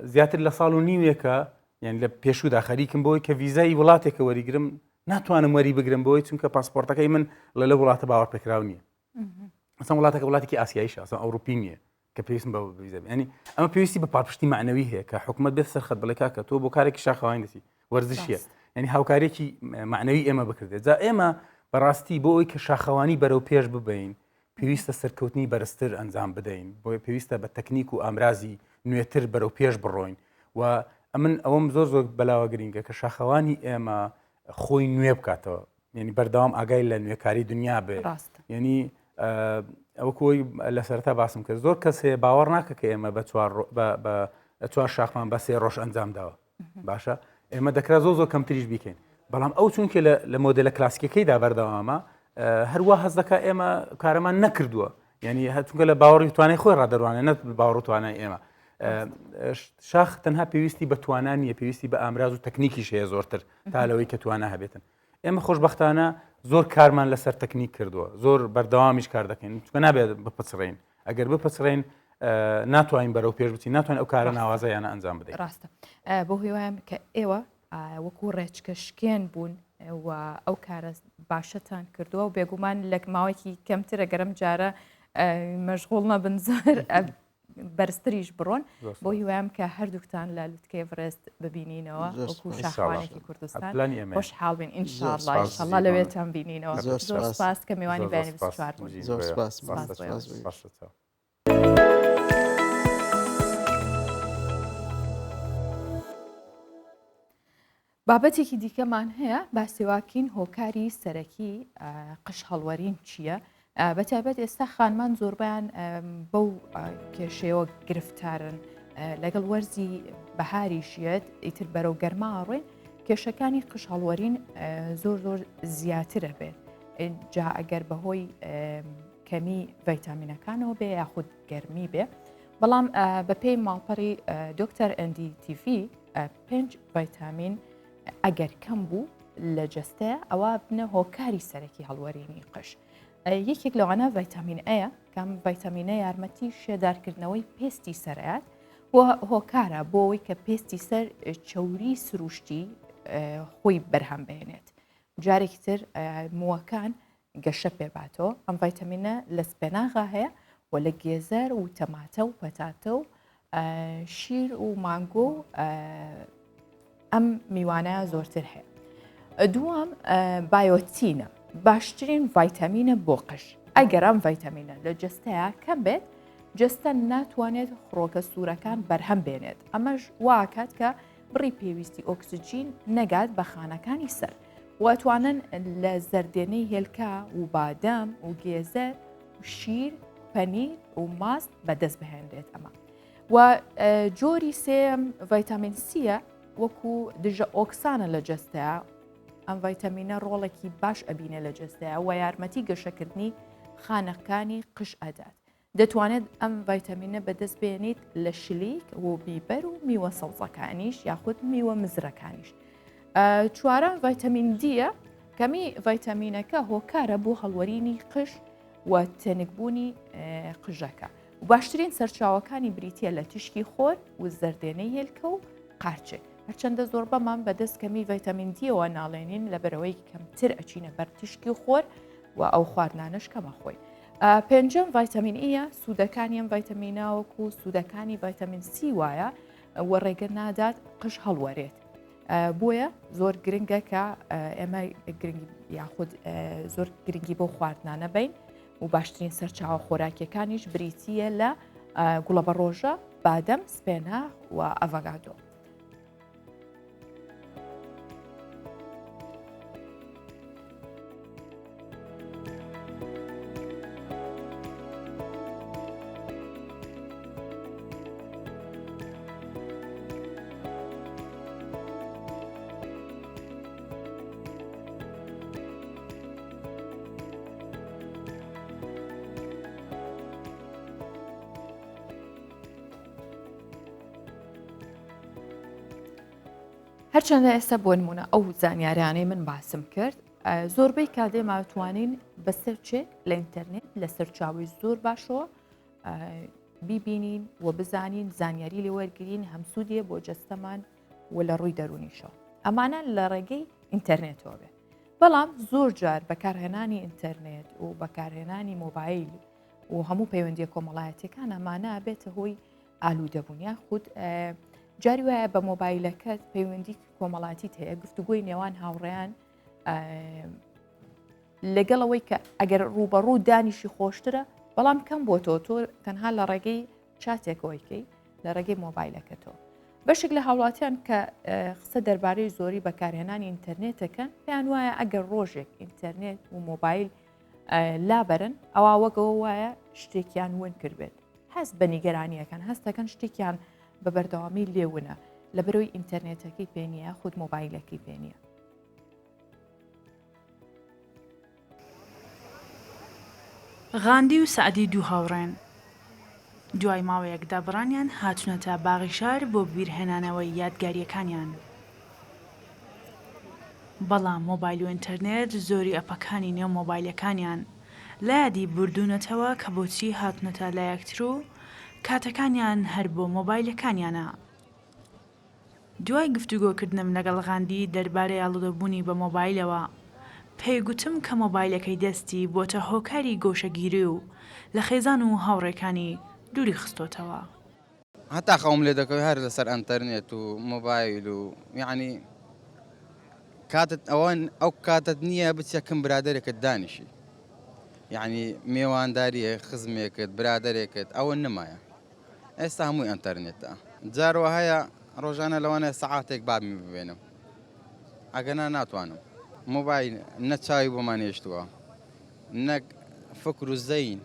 زیاتر لە ساڵ و نیوێکە یعنی لە پێشودا خەریکم بۆی کە ڤیزای وڵاتێکە وەریگرم ناتوانم وەری بگرم بۆی چونکە پاسپۆرتەکەی من لە وڵاتە باوەڕ پێکراو نییە ئەسڵ وڵاتێکە وڵاتێکی ئاسیاییش ئەسڵ ئەوروپی نییە کە پێویستم بە ڤیزا ینی ئەمە پێویستی بە پاڵپشتی معنەوی هەیە کە حکوومەت بێت سەرخەت بڵێ کاکە تۆ بۆ کارێکی شاخەوانی دەچی وەرزشیە ینی هاوکارێکی معنەوی ئێمە بکردێت جا ئێمە بەڕاستی بۆ ئەوی کە شاخەوانی بەرەو پێش ببین پێویستە سەرکەوتنی بەرزتر ئەنجام بدەین بۆی پێویستە بە تەکنیک و ئامرازی نوێتر بەرەو پێش بڕۆین و ئەمن ئەوەم زۆر بەلاوە گرینگە کە شاخەوانی ئێمە خۆی نوێ بکاتەوە ینی بەردەوام ئاگای لە نوێکاری دنیا بێ ینی ئەوە کۆی لە سەرتا باسم کرد زۆر کەس هەیە باوەڕ ناکە کە ئێمە بە 4 شاخمان بە 3 ڕۆژ ئەنجام داوە باشە ئێمە دەکرا زۆر کەمتریش بیکەین بەڵام ئەو چونکە لە مۆدلە کلاسیکەکەیدا بەردەوامە هەروە هەز دەکا ئێمە کارەمان نەکردووە یعنی هەچونکە لە باوەڕی توانای خۆی ڕادەڕوانێت نەت باوەڕ و توانای ئێمە شاخ تەنها پێویستی بە توانان نیە پێویستی بە ئامراز و تەکنیکیش هەیە زۆرتر تا لەوەی کە توانە هەبێتن ئێمە خۆشبەختانە زۆر کارمان لەسەر تەکنیک کردووە زۆر بەردەوامیش کار دەکەین چونکە نابێت بپچڕین ئەگەر بپچڕین ناتوانین بەرەو پێش بچین ناتوانین ئەو کارە ناوازەیانە ئەنجام بدەین ڕاستە بۆ هیوایە کە ئێوە وەکو ڕێچکە شکێن بوون و ئەو کارە باشەتان کردووە و بێگومان لە ماوەیەکی کەمترە گەرم جارە مەشغوڵ نەبن زۆر بەرزتریش بڕۆن بۆ هیوایم کە هەردووکتان لە لوتکە ئێڤرست ببینینەوە وەکو شاخەوانێکی کوردستان خۆشحاڵ بین ئینشاءالله ئینشاءالله لەوێتان بینینەوە زۆر سپاس کە میوانی بەیانی 24 بوون زۆر سپاس بابەتێکی دیکەمان هەیە باسێواکین هۆکاری سەرەکی قش هەڵوەرین چییە بەتایبەت ئێستا خانمان زۆربیان بەو کێشەوە گرفتارن لەگەڵ وەرزی بەهاریشیت ئیتر بەرەو گەرماڕێن کێشەکانی قشهڵوەرین زۆر زیاترە بێت جا ئەگەر بەهۆی کەمی ڤایتامینەکانەوە بێ یاخود گەرمی بێ بەڵام بە پێی ماڵپەڕی دکتەر NDTV 5 ڤایتامین ئەگەر کەم بوو لە جەستەیە ئەوە بنە هۆکاری سەرەکی هەڵوەرینی قش یەکێک لەوانە ڤایتامین ئەیە کەم ڤایتامینە یارمەتی شێدارکردنەوەی پێستی سەرایەت هۆکارە بۆ ئەوەی کە پێستی سەر چەوری سروشتی خۆی بەرهەم بهێنێت جارێکی تر مووەکان گەشە پێباتەوە ئەم ڤایتامینە لە سپێناغا هەیە و لە گێزەر و تەماتە و پەتاتە و شیر و مانگۆ و ئەم میوانەیە زۆرتر هەیە دووەم بایۆتینە باشترین ڤایتامینە بۆ قش ئەگەر ئەم ڤایتامینە لە جەستەیە کەم بێت جەستە ناتوانێت خڕۆکە سوورەکان بەرهەم بێنێت ئەمەش واکات کە بڕی پێویستی ئۆکسجین نەگات بە خانەکانی سەر واتوانن لە زەردێنەی هێلکا و بادام و گێزەر و شیر پەنیر و ماست بەدەست بهێنرێت ئەمە و جۆری سێم ڤایتامین سیە وەکو دژە ئۆکسانە لە جەستەیە ئەم ڤایتامینە ڕۆڵێکی باش ئەبینێ لە جەستەیە و یارمەتی گەشەکردنی خانەکانی قش ئەدات دەتوانێت ئەم ڤایتامینە بەدەست بێنیت لە شلیک و بیبەر و میوە سەوزەکانیش یاخود میوە مزرەکانیش چوارەم ڤایتامین دیە کەمی ڤایتامینەکە هۆکارە بۆ هەڵوەرینی قش و تەنکبوونی قژەکە و باشترین سەرچاوەکانی بریتە لە تشکی خۆر و زەردێنەی هێلکە و قارچێک هەرچەندە زۆر بەمان بەدەست کەمی ڤایتامین دیەوە ناڵێنین لە بەرەوەی کەمتر ئەچینە بەر تشکی خۆر و ئەو خواردنانش کەمە خۆی پێنجەم ڤایتامین ئیە سوودەکانی ئەم ڤایتامیناوەکو سوودەکانی ڤایتامین سی وایە و ڕێگە نادات قش هەڵوەرێت بۆیە زۆر گرنگە کە ئێمە یاخود زۆر گرنگی بۆ خواردنانە بین و باشترین سەرچاوە خۆراکیەکانیش بریتیە لە گوڵە بە ڕۆژە بادەم سپێناغ و ئەڤۆکادۆ هەرچەندە ئێستا بۆ نمونە ئەو زانیاریانەی من باسم کرد زۆربەی کاتێ ماتوانین بەسەر چێک لە ئینتەرنێت لە سەرچاوی زۆر باشەوە بیبینین و بزانین زانیاری لێوەرگرین هەمسوودیە بۆ جەستەمان و لە ڕووی دەرونیشەوە ئەمانە لە ڕێگەی ئینتەرنێتەوە بێت بەڵام زۆر جار بەکارهێنانی ئینتەرنێت و بەکارهێنانی مۆبایل و هەموو پەیوەندیە کۆمەڵایەتەکان ئەمانە بێتە هۆی ئالوودەبوونیا خود جاری وایە بە مۆبایلەکەت پەیوەندی کۆمەڵاتیت هەیە گفتوگۆی نێوان هاوڕێیان لەگەڵەوەی کە ئەگەر ڕوبەڕوو دانیشی خۆشترە بەڵام کەم بۆ تۆ تەنها لە ڕێگەی چاتێکەوەیکەی لە ڕێگەی مۆبایلەکەتەوە بەشێک لە هاوڵاتیان کە قسە دەربارەی زۆری بەکارهێنانی ئینتەرنێتەکەن پێیان وایە ئەگەر ڕۆژێک ئینتەرنێت و مۆبایل لابەرن ئەوە وەگەوە وایە شتێکیان ون کردبێت هەست بە نیگەرانیەکان هەستەکەن شتێکیان بە بەردەوامی لێونە لە بەرەوەی ئینتەرنێتەکەی پێنیە خود مۆبایلەکەی پێنیە غاندی و سعدی دوو هاوڕێن دوای ماوەیەکدا بڕانیان هاتوونەتە باغی شار بۆ بیرهێنانەوەی یادگاریەکانیان بەڵام مۆبایل و ئینتەرنێت زۆری ئەپەکانی نێو مۆبایلەکانیان لە یادی بردوونەتەوە کە بۆچی هاتوونەتە لە یەکتر و کاتەکانیان هەر بۆ مۆبایلەکانیانە دوای گفتوگۆکردنم لەگەڵ غاندی دەربارەی ئاڵوودەبوونی بە مۆبایلەوە پێیگوتم کە مۆبایلەکەی دەستی بۆتە هۆکاری گۆشەگیری و لە خێزان و هاوڕێکانی دووری خستۆتەوە هەتا خەوم لێ دەکەوی هەر لەسەر ئەنتەرنێت و مۆبایل و یعنی کاتت ئەوان ئەو کاتت نییە بچەکەم برادێکت دانیشی یعنی میێوانداریە خزمێکت برادێکت ئەوە نمایە ئێستا هەمووی ئەنتەرنێتە جارەوە هەیە ڕۆژانە لەوانە سەعاتێک بابمی ببێنم ئەگەنا ناتوانم مۆبایل نەچاوی بۆمان هێشتووە نەک فكر الزين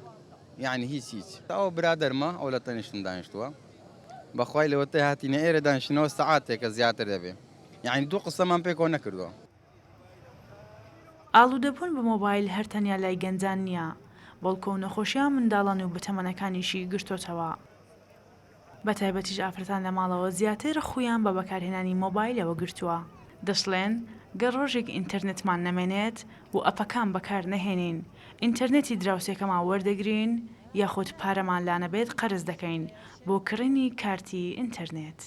يعني هي هیچ ئەو برادەرمە ئەو لە تەنیشتم دانیشتووە بەخوای لەوەتەی هاتینە ئێرە دانیشتنەوە سەعاتێکە زیاتر دەبێ یعنی دوو قسەمان پێ کۆ نەکردووە. ئاڵوودەبوون بە مۆبایل هەر تەنیا لای گەنجان نییە، بەڵکو و نەخۆشیان منداڵان و بتەمەنەکانیشی گرتوتەوە. بە تایبەتیش ئافرەتان لە ماڵەوە زیاتر خۆیان بە بەکارهێنانی مۆبایلەوە گرتووە. دەشڵێن گەر ڕۆژێک ئینتەرنێتمان نەمێنێت و ئەپەکان بەکار نەهێنین، ئینتەرنێتی دراوسێکەمان وەردەگرین یاخود پارەمان لانەبێت قەرز دەکەین بۆ کڕینی کارتی ئینتەرنێت.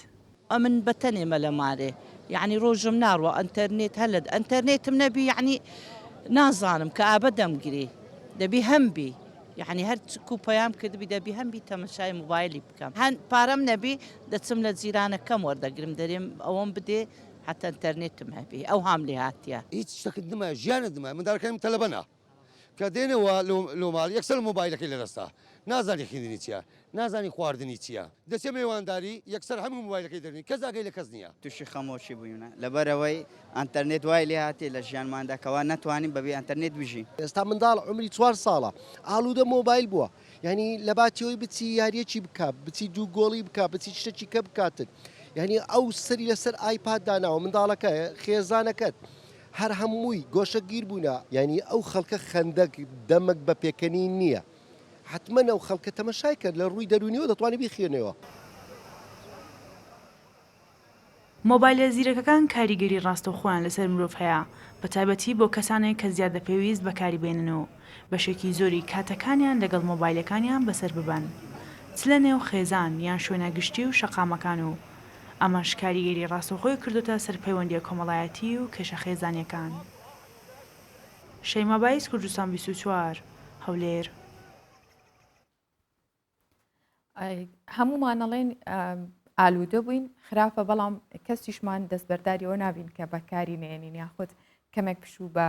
ئەمن بەتەنێمە لە مارێ یعنی ڕۆژم ناڕوە ئەتەرنێت هەلت ئەتەرنێتم نەبی یعنی نازانم کە ئابە دەمگری دەبی هەمبی یعنی هەر کوپەیام کردبی دەبی هەمبی تەمەشای موبایلی بکەم هەند پارەم نەبی دەچم لە جیرانەکەم وەردەگرم دەرێم ئەوەم بدێ حتى ئەتەرنێتم هەبی ئەو هام لێ هاتیە هیچ شتێکت نمە ژیانت نمە منداڵەکەم تەلەبەنە کە دێنەوە لۆماڵ یەکسەر مۆبایلەکەی لەدەستا نازانی خوێندنی چییە نازانی خواردنی چییە دەچێ میێوانداری یەکسەر هەموو مۆبایلەکەی دەرنی کەس ئاگەی لە کەس نییە تووشی خەمۆشی بووینە لەبەرەوەی ئەتەرنێت وای لێ هاتێ لە ژیانمانداکەوە نەتوانین بەبێ ئەتەرنێت بژین ئێستا منداڵ عمری 4 ساڵە ئالوودە مۆبایل بووە یعنی لە باتیەوەی بچی یاریەکی بک بچی دوو گۆڵی بک بچی شتێکی کە بکاتن یعنی ئەو سەری لەسەر ئایپاد داناوە منداڵەکە خێزانەکەت هەر هەمووی گۆشە گیر بوونا یعنی ئەو خەڵکە خەندەک دەمەک بە پێکەنی نییە حتمما ئەو خەڵکە تەمەشای کرد لە ڕووی دەرونیەوە دەتوانێت بیخوێنەوە. مۆبایلە زیرەکەکان کاریگەری ڕاستەوخۆیان لەسەر مرۆڤ هەیە بە تایبەتی بۆ کەسانێک کە زیادە پێویست بەکاری بێنن و بەشێکی زۆری کاتەکانیان لەگەڵ مۆبایلەکانیان بەسەر ببەن چ لە نێو خێزان یان شوێنە گشتی و شەقامەکان و ئەمەش کاریگەری ڕاستەوخۆی کردوتە سەرپەیوەندیە کۆمەڵایەتی و کێشە خێزانیەکان. شەیما بایس کوردستان 24 هەولێر. هەمومانەڵێن ئالوودە بووین خراپە بەڵام کەسیشمان دەستبەرداریەوە نابین کە بەکاری نێنین یاخود کەمێک پشوو بە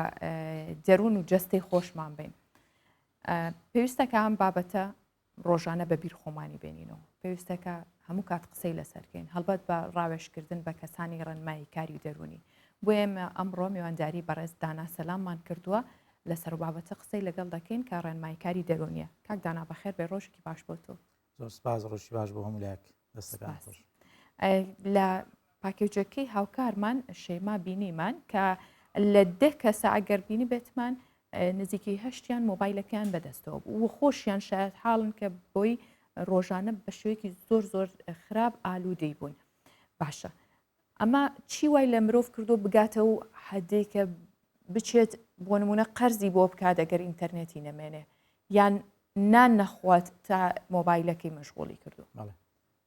جەروون و جەستی خۆشمان بین. پێویستەکە ئەم بابەتە ڕۆژانە بە بیر خۆمانی بێنینەوە پێویستەکە هەموو کات قسەی لەسەرکەین هەڵبەت بە ڕاوێشکردن بە کەسانی ڕەنمایی کاری و دەرونی بۆ ئێمە ئەمڕۆ میوانداری بەڕێز دانا سەلاممان کردووە لەسەر بابەتە قسەی لەگەڵ دەکەین کە ڕێنمایی کاری دەرونیە. کاک دانا بەخێر بێ ڕۆژێکی باش بۆ تۆ. زۆر سپاس ڕۆژی باش بۆ هەموو لایەک دەستەکان خۆش. لە پاکێجەکەی هاوکارمان شەیما بینیمان کە لە 10 کەسە ئەگەر بینی بێتمان نزیکی 8یان مۆبایلەکەیان بەدەستەوە و خۆشیان شاید حاڵن کە بۆی ڕۆژانە بە شوەیەکی زۆر خراپ ئالوودەی بوون. باشە ئەمە چی وای لە مرۆڤ کردو بگاتە و هەدێکە بچێت بۆ نمونە قەرزی بۆ بکات ئەگەر ئینتەرنێتی نەمێنێ یان نان نەخوات تا مۆبایلەکەی مەشغوڵی کردو.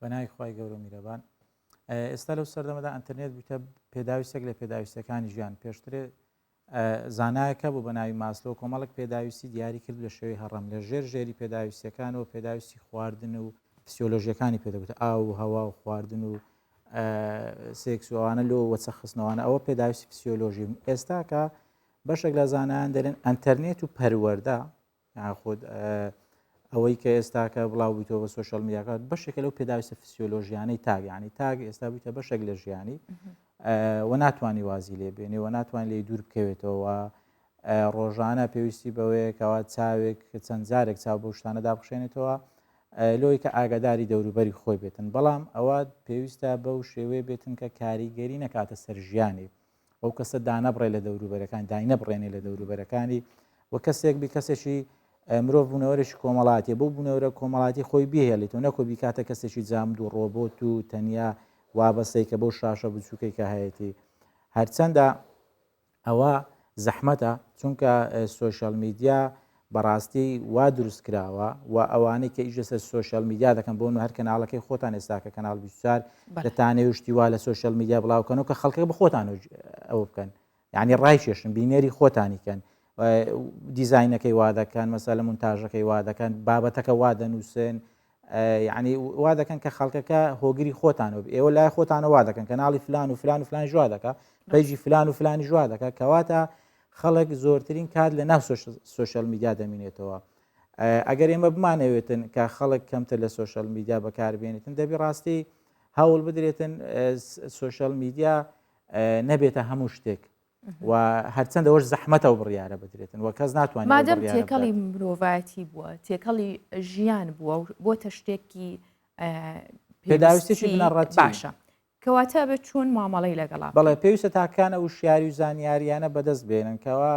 بەنای خی گەورە میرەبان ئێستا لەو سەردەمەدا ئەتەرنێت بوویتە پێداویستێک لە پێداویستەکانی ژیان پێشترێ زانایەکە بوو بە ناوی ماسلۆ کۆمەڵک پێداویستی دیاری کرد لە شێوەی هەڕەم لە ژێری پێداویستەکانەوە پێداویستی خواردن و فسیۆلۆژیەکانی پێدەبێت ئاو و هەوا و خواردن و سێکسوانە لۆ وەچە خستنەوەوانە ئەوە پێداویستی فسیۆلۆژی ئێستا کە بەشێک لە زانایان دەرێن ئەتەرنێت و پەروەەردە یاخود ئەوەی کە ئێستاکە بڵاو بیتەوە بە سوۆشەل میدیاکات بەشێکە لەو پێداویستە فسیۆلۆژیانەی تاگیانی تاگ ئێستا بوویتە بەشێک لە ژیانی و ناتوانانی وازی لێ بێنێ و ناتوان لێ دوور بکەوێتەوە ڕۆژانە پێویستی بەوەیە کەوا چاوێک چەند جارێک چاو بە شتانە دابخشێنێتەوە لۆی کە ئاگاداری دەوروبەری خۆی بێتن بەڵام ئەوە پێویستە بەو شێوەیە بێتن کە کاریگەری نەکاتە سەر ژیانی ئەو کەسە دانەبڕێ لە دەوروبەرەکان داینە بڕێنێ لە دەوروبەرەکانی و کەسێک بی کەسێکی مرۆڤ بوونەوەرەشی کۆمەڵاتی بۆ بوونەوەرە کۆمەڵاتی خۆی بهێڵێتەوە نەکۆ بیکاتە کەسێکی جامد و ڕۆبۆت و تەنیا وابەستەی کە بەو شاشە بچووکەی کە هەیەی هەرچەندە ئەوە زەحمەتە چونکە سوۆشەل میدیا بەڕاستی وا دروست کراوە و ئەوانەی کە ئیژە سەر سوۆشەل میدیا دەکەن بۆ هەر کەناڵەکەی خۆتان ئێستاکە کەناڵ 24 دەتانێ شتی وا لە سوۆشەل میدیا بڵاوکەنەوە کە خەڵکە بە خۆتان ئەوە بکەن یعنی ڕایشێشن بینێری خۆتانیکەن دیزاینەکەی وا دەکەن مەسەلە مونتاژەکەی وا دەکەن بابەتەکە وا دەنووسن یعنی وا دەکەن کە خەڵکەکە هۆگری خۆتانەوە ئێوە لای خۆتانە وا دەکەن کەناڵی فلان و فلان و فلان ژوا دەکە پەیجی فلان و فلانی ژوا دەکە کەواتە خەڵک زۆرترین کات لە ناو سوۆشەل میدیا دەمینێتەوە. ئەگەر ئێمە بمانەوێتن کە خەڵک کەمتر لە سوۆشەل میدیا بەکاربێنێتن دەبی ڕاستی هەوڵ بدرێتن سوۆشەل میدیا نەبێتە هەموو شتێک و هەرچەندە ئەوش زەحمەتەوە بڕیارە بدرێتن و کەس ناتوانێت مادەم تێکەڵی مرۆڤایەتی بووە تێکەڵی ژیان بووە بۆتە شتێکی پێداویستێکی بنەڕەتی باشە کەواتە بێت چۆن مامەڵی لەگەڵا بەڵێ پێویستە تاکانە و شیاری و زانیاریانە بەدەست بێنن کەوا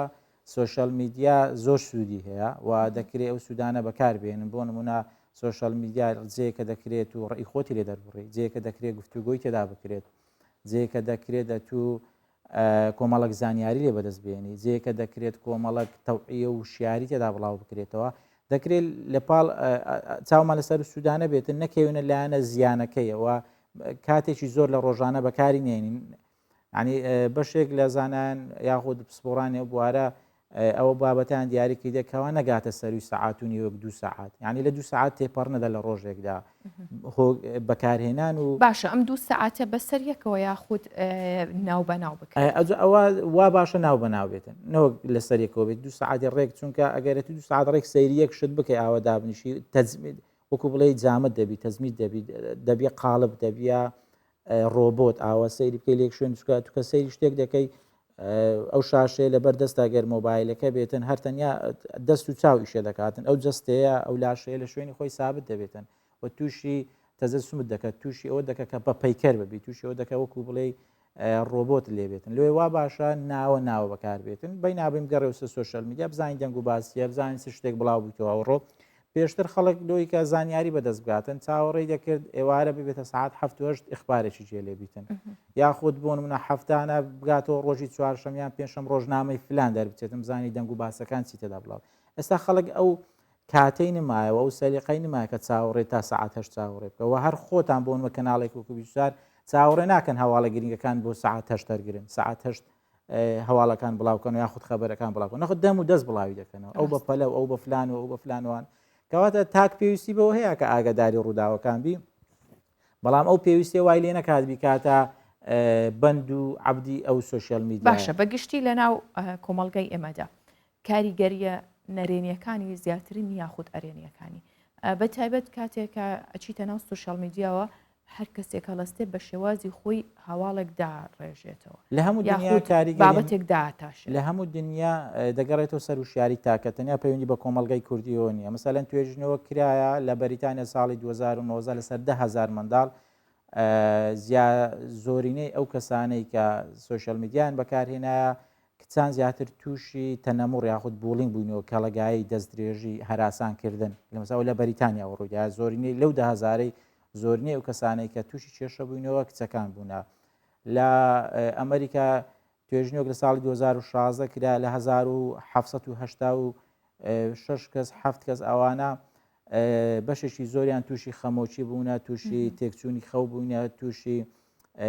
سوۆشەل میدیا زۆر سوودی هەیە و دەکرێت ئەو سوودانە بەکاربێنن بۆ نمونە سوۆشەل میدیا جێیەکە دەکرێت و ڕێی خۆتی لێ دەربڕی جێیەکە دەکرێت گفتوگۆی تێدا بکرێت جێیەکە دەکرێت دەتو کۆمەڵک زانیاری لێ بەدەست بێنی جێیەکە دەکرێت کۆمەڵک تەوعیە و شیاری تێدا بڵاو بکرێتەوە دەکرێت لە پاڵ چاومان لەسەر سوودانە بێتن نەکەوێنە لایەنە زیانەکەیەوە کاتێکی زۆر لە ڕۆژانە بەکاری نێنین ینی بەشێک لە زانان یاخود پسپۆرانێ بوارە ئەوە بابەتان دیاریکە دێکەوە نەگاتە سەروی سەعاتونی وەک 2 ساعات ینی لە 2 ساعات تێپەڕ نەدە لە ڕۆژێکدا بەکارهێنان و باشە ئەم 2 ساعتە بەسەر یەکەوە یاخود ناو بەناو بکەیت ئەوە وا باشە ناو بەناو بێتن نەوەک لەسەر یەکەوە بێت 2 ساعتی ڕێک چونکە ئەگەرێت 2 ساعت ڕێک سەیری یەک شت بکەی ئاوە دابنیشی تەزمید وەکو بڵێ جامد دەبی تەزمید دەبی قاڵب دەبیە ڕۆبۆت ئاوە سەیری بکەی لێک شوێن توکە سەیری شتێک دەکەی ئەو شاشەیە لەبەر دەستا گەر مۆبایلەکە بێتن هەرتەنیا دەست و چاو ئیشە دەکاتن ئەو جستەیە ئەو لاشەیە لە شوێنی خۆی سابت دەبێتن و تووشی تەزە سومت دەکات تووشی ئەوە دەکە کە بە پەیکەر ببی تووشی ئەوە دەکە وەکو بڵێ ڕۆبۆت لێ بێتن لێ وا باشە ناوە بەکار بێتن بەی نابیم گەڕێوسە سوۆشەل میدیا بزانین دەنگ و باسیە بزانین شتێک بڵاو بوویتەوە ڕۆ پێشتر خەڵک لۆی کە زانیاری بەدەست بگاتن چاوەڕێی دەکرد ئێوارە ببێتە ساعت 7 ئیخبارێکی جێ لێ بیتن یاخود بۆ منە هەفتانە بگاتەوە ڕۆژی چوارشەمیان پێنجشەم ڕۆژنامەی فلان دەربچێتم زانی دەنگ و باسەکان چی تێدا بڵاو ئێستا خەڵک ئەو کاتەی نمایەوە ئەو سەلیقەی نمایە کە چاوەڕێ تا ساعت 8 چاوەڕێ بکەوە هەر خۆتان بۆ نمە کەناڵێک وەکو بیشتار چاوەڕێ ناکەن هەواڵە گرنگەکان بۆ ساعت 8 دەرگرن ساعت 8 هەواڵەکان بڵاوکەن و یاخود خەبەرەکان بڵاوکەن نەخۆ دەم و دەست بڵاوی دەکەنەوە ئەو بە پەلە و ئەو بە فلان و ئەو بە فلانوان کەواتە تاک پێویستی بەوە هەیە کە ئاگاداری ڕووداوەکان بی بەڵام ئەو پێویستی وای لێ نەکات بیکاتە بند و عەبدی ئەو سوۆشەل میدیا باشە بەگشتی لە ناو کۆمەڵگەی ئێمەدا کاریگەریە نەرێنیەکانی زیاترین یاخود ئەرێنیەکانی بە تایبەت کاتێکە ئەچیتە ناو سوۆشەل میدیاوە هەر کەسێک هەڵەستێ بە شێوازی خۆی هەواڵێکدا ڕێژێتەوە لە هەموو دنیا بابەتێکدا تاش لە هەموو دنیا دەگەڕێتەوە سەر و شیاری تاکەتەنیا پەیوەندی بە کۆمەلگای کوردیەوە نیە مەسەلەن توێژنەوە کرایە لە بەریتانیا ساڵی 2009 لەسەر 10,000 منداڵ زۆرینەی ئەو کەسانەی کە سوۆشەل میدیان بەکارهێنایە کچان زیاتر تووشی تەنەموڕ یاخود بوڵینگ بووینەوە کەڵەگایی دەستدرێژی هەراسانکردن لەمەساوە لە بەریتانیا ڕوویدا زۆرینەی لەو 10,000 زۆرنی ئەو کەسانەی کە تووشی کێشە بووینەوە کچەکان بوونە لە ئەمریکا توێژنێک لە ساڵی 2016 کرا لە 1786 کەس 7 کەس ئەوانە بەشێکی زۆریان تووشی خەمۆکی بوونە تووشی تێکچوونی خەو بووینە تووشی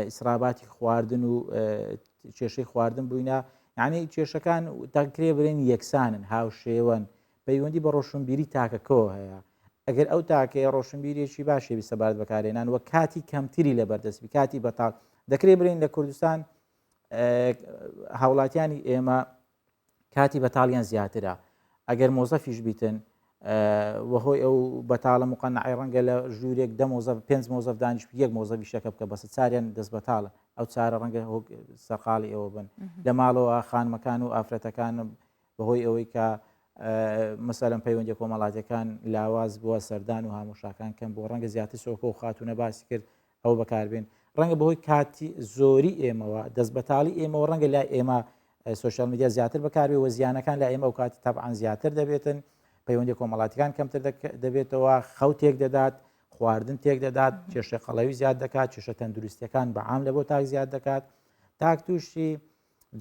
ئیسراباتی خواردن و کێشەی خواردن بووینە یعنی کێشەکان دەکرێ برێن یەکسانن هاوشێوەن پەیوەندی بە ڕۆشنبیری تاکەکەەوە هەیە ئەگەر ئەو تاکەیە ڕۆشنبیرێکی باشێ سەبارەت بەکارێنان وە کاتی کەمتری لە بەردەستبی کاتی بەتاڵ دەکرێت برین لە کوردستان هاوڵاتیانی ئێمە کاتی بەتاڵیان زیاترە ئەگەر مۆزەفیش بیتن وەهۆی ئەو بەتاڵە مقەنعی ڕەنگە لە ژوورێک 5 مۆزەف دانیش یەک مۆزەفی شەکە بکە بەس چاریان دەست بەتاڵە ئەو چارە ڕەنگە سەرقاڵی ئەوە بن لە ماڵەوە خانمەکان و ئافرەتەکان بەهۆی ئەوەی کە مەسەلەن پەیوەندی کۆمەڵاتەکان لاواز بووە سەردان و هاموشاکان کەم بۆ ڕەنگە زیاتر سۆکۆ و خاتونە باسی کرد ئەو بەکاربێن ڕەنگە بەهۆی کاتی زۆری ئێمەوە دەست بەتاڵی ئێمەوە ڕەنگە لای ئێمە سوۆشەل میدیا زیاتر بەکاربێ وە زیانەکان لە ئێمە و کاتی تەبعاً زیاتر دەبێتن پەیوەندی کۆمەڵاتەکان کەمتر دەبێتەوە خەو تێک دەدات خواردن تێک دەدات کێشە قەڵەوی زیاد دەکات کێشە تەندروستیەکان بەعام لە بۆ تاک زیاد دەکات تاک تووشی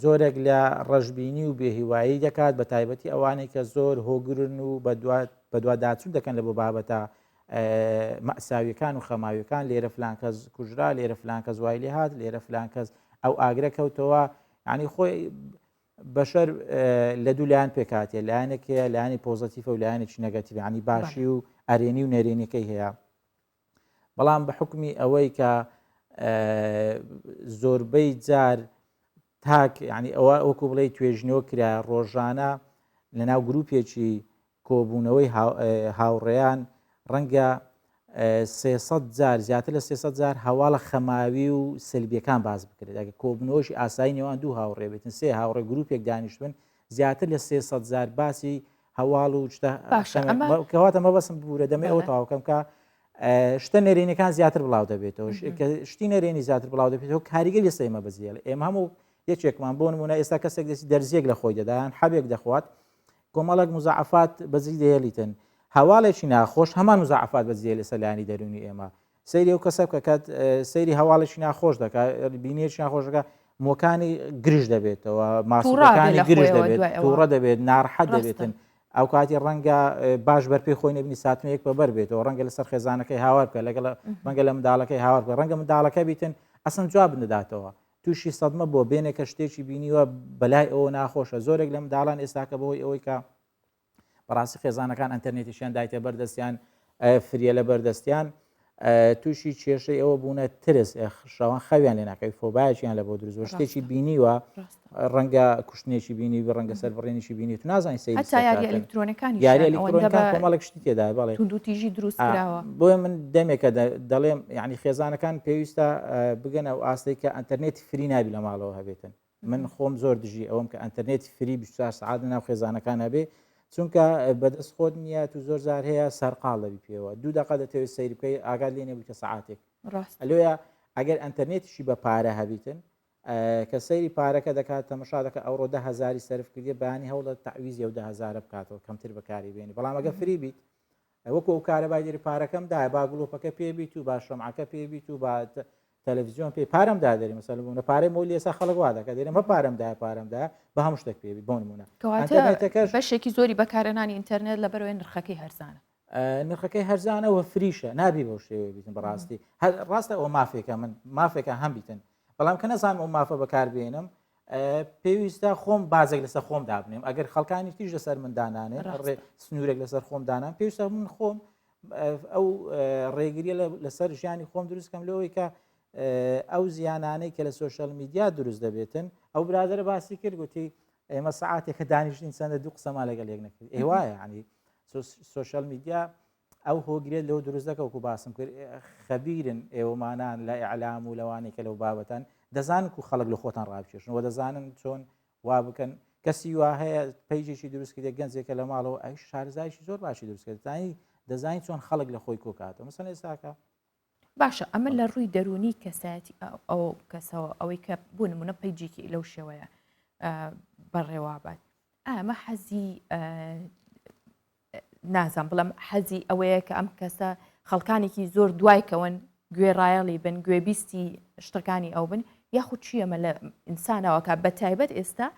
زۆرێک لە ڕەشببینی و بێهیوایی دەکات بە تایبەتی ئەوانەی کە زۆر هۆگرن و بەدوا داچوو دەکەن لە بۆ بابەتە مەساویەکان و خەماویەکان لێرە فلان کەس کوژرا لێرە فلان کەس وای لێ هات لێرە فلان کەس ئەو ئاگرە کەوتەوە ینی خۆی بەشەر لە دوو لایەن پێکاتێ لایەنێکە لایانی پۆزتیفە و لایەنێکی نەگەتیڤ ینی باشی و ئەرێنی و نەرێنیەکەی هەیە بەڵام بە حکمی ئەوەی کە زۆربەی جار تاک ینی ئەوە وەکو بڵێ توێژنەوە کرا ڕۆژانە لە ناو گروپێکی کۆبوونەوەی هاوڕێیان ڕەنگە 300 جار زیاتر لە 300 جار هەواڵە خەماوی و سلبیەکان باز بکرێت ئەگە کۆبنەوەشی ئاسایی نێوان دوو هاوڕێ بێتن سێ هاوڕێ گروپێک دانیشتن زیاتر لە 300 جار باسی هەواڵ و کەواتە مەبەسم ببوورە دەمێ ئەوە تاواکەم کە شتە نێرێنەکان زیاتر بڵاو دەبێتەوە کە شتی نێرێنی زیاتر بڵاو دەبێتەوە کاریگەر لە سەیمە بەزیێڵ ئێمە هەموو یەکێکمان بۆ نمونە ئێستا کەسێک دەستی دەرزیەک لە خۆی دەدایان حەبێک دەخوات کۆمەڵک مزعفات بەزی دەیەلیتن هەواڵێکی ناخۆش هەمان مزعفات بەزیێ لە سەلانی دەرونی ئێمە سەیری ئەو کەسە بکە کات سەیری هەواڵێکی ناخۆش دەکات بینێکی ناخۆشەکە مۆکانی گرژ دەبێتەوە ماسوولەکانی گرژ دەبێت تووڕە دەبێت ناڕحەت دەبێتن ئەو کاتی ڕەنگە باش بەرپی خۆی نەبینی ساتمەیەک بەبەر بێتەوە ڕەنگە لەسەر خێزانەکەی هاوار بکە لەگەڵ ڕەنگە لە منداڵەکەی هاوار بکە ڕەنگە منداڵەکە بیتن ئەسن جواب بداتەوە تووشی سەدمە بۆ بێنێکە شتێکی بینیوە بەلای ئەوە ناخۆشە زۆرێک لە منداڵان ئێستاکە بەهۆی ئەوەی کە بەڕاستی خێزانەکان ئەتەرنێتیشیان دایتە بەردەستیان فریە لە بەردەستیان تووشی کێشەی ئەوە بوونە ترس شەوان خەویان لێ ناکەی فۆبایەکیان لە بۆ دروست شتێکی بینیوە ڕەنگە کوشتنێکی بینی بە ڕەنگە سەربڕێنیشی بینی تو نازانانی سەیری یاری ئەلکترۆنەکانی یاری ئەلکترۆنەکان کۆمەڵک شتی تێدا بەڵێ توندوتیژی دروست کراوە بۆیە من دەمێکە دەڵێم یعنی خێزانەکان پێویستە بگەنە و ئاستەی کە ئەتەرنێتی فری نابی لە ماڵەوە هەبێتن من خۆم زۆر دژی ئەوم کە ئەتەرنێتی فری 24 سعات ناو خێزانەکان هەبێ چونکە بەدەست خۆت نییە تو زۆر زار هەیە سەرقاڵ دەبی پێوە دوو دقە دەتەوێت سەیر بکەی ئاگاد لێ نەبوویتە سعاتێک ئەلۆیە ئەگەر ئەتەرنێتیشی بە پارە هەبیتن کە سەیری پارەکە دەکات تەمەشا دەکە ئەوڕۆ 10,000 سەرف کردی بەیانی هەوڵە تعویزی ئەو 10,000 بکاتەوە کەمتر بەکاری بێنی بەڵام ئەگە فری بیت وەکو ئەو کارەبای دەری پارەکەم دای با گڵۆپەکە پێبییت و با شەمعەکە پێبییت و با تەلەڤیزیۆن پێی پارەم دادەری مەسەل بوونە پارەی مۆلی ئێستا خەڵک وا دەکات دێرە مە پارەمدا بە هەموو شتێک پێبی بۆ نمونە بەشێکی زۆری بەکارهێنانی ئینتەرنێت لەبەرەوەی نرخەکەی هەرزانە نرخەکەی هەرزانەوە فریشە نابی بۆ شێوەیە بیتن بەڕاستی ڕاستە ئەو مافێکە من مافێکە هەم بیتن بەڵام کە نەزانم ئەو مافە بەکاربێنم پێویستە خۆم بازێک لەسەر خۆم دابنێم ئەگەر خەڵکانی تیژ لەسەر من دانانێ سنوورێک لەسەر خۆم دانان پێویستە من خۆم ئەو ڕێگریە لەسەر ژیانی خۆم دروستکەم لەوەی کە ئەو زیانانەی کە لە سوۆشەل میدیا دروست دەبێتن ئەو برادرە باسی کرد گوتی ئێمە سعاتێکە دانیشتین چەندە دوو قسەما لەگەڵ یەک نەکرد ئێوایە ینی سوۆشەل میدیا ئەو هۆگرێت لەو دروست دەکە وەکو باسم کرد خەبیرن ئێوەمانان لە ئیعلام و لەوانێک کە لەو بابەتان دەزانن و خەڵک لە خۆتان ڕابکێشن و دەزانن چۆن وا بکەن کەسی وا هەیە پەیجێکی دروست کردێک گەنجێکە لە ماڵەوە ئەی شارزایشی زۆر باشی دروست کرد دەزانین چۆن خەڵک لە خۆی کۆکاتەوە مەسەن ئێستاکە باشە ئەمە لە ڕووی دەرونی کەسایەتی ئەو کەسەوە ئەوەی کە بۆ نمونە پەیجێکی لەو شێوەیە بەڕێوابات ئەمە حەزی نازان بڵم حەزی ئەوەیە کە ئەم کەسە خەڵکانێکی زۆر دوایکەون گوێڕایەڵی بن گوێبیستی شتەکانی ئەو بن یاخود چیەمە لە ئینسانەوەکە بە تایبەت ئێستا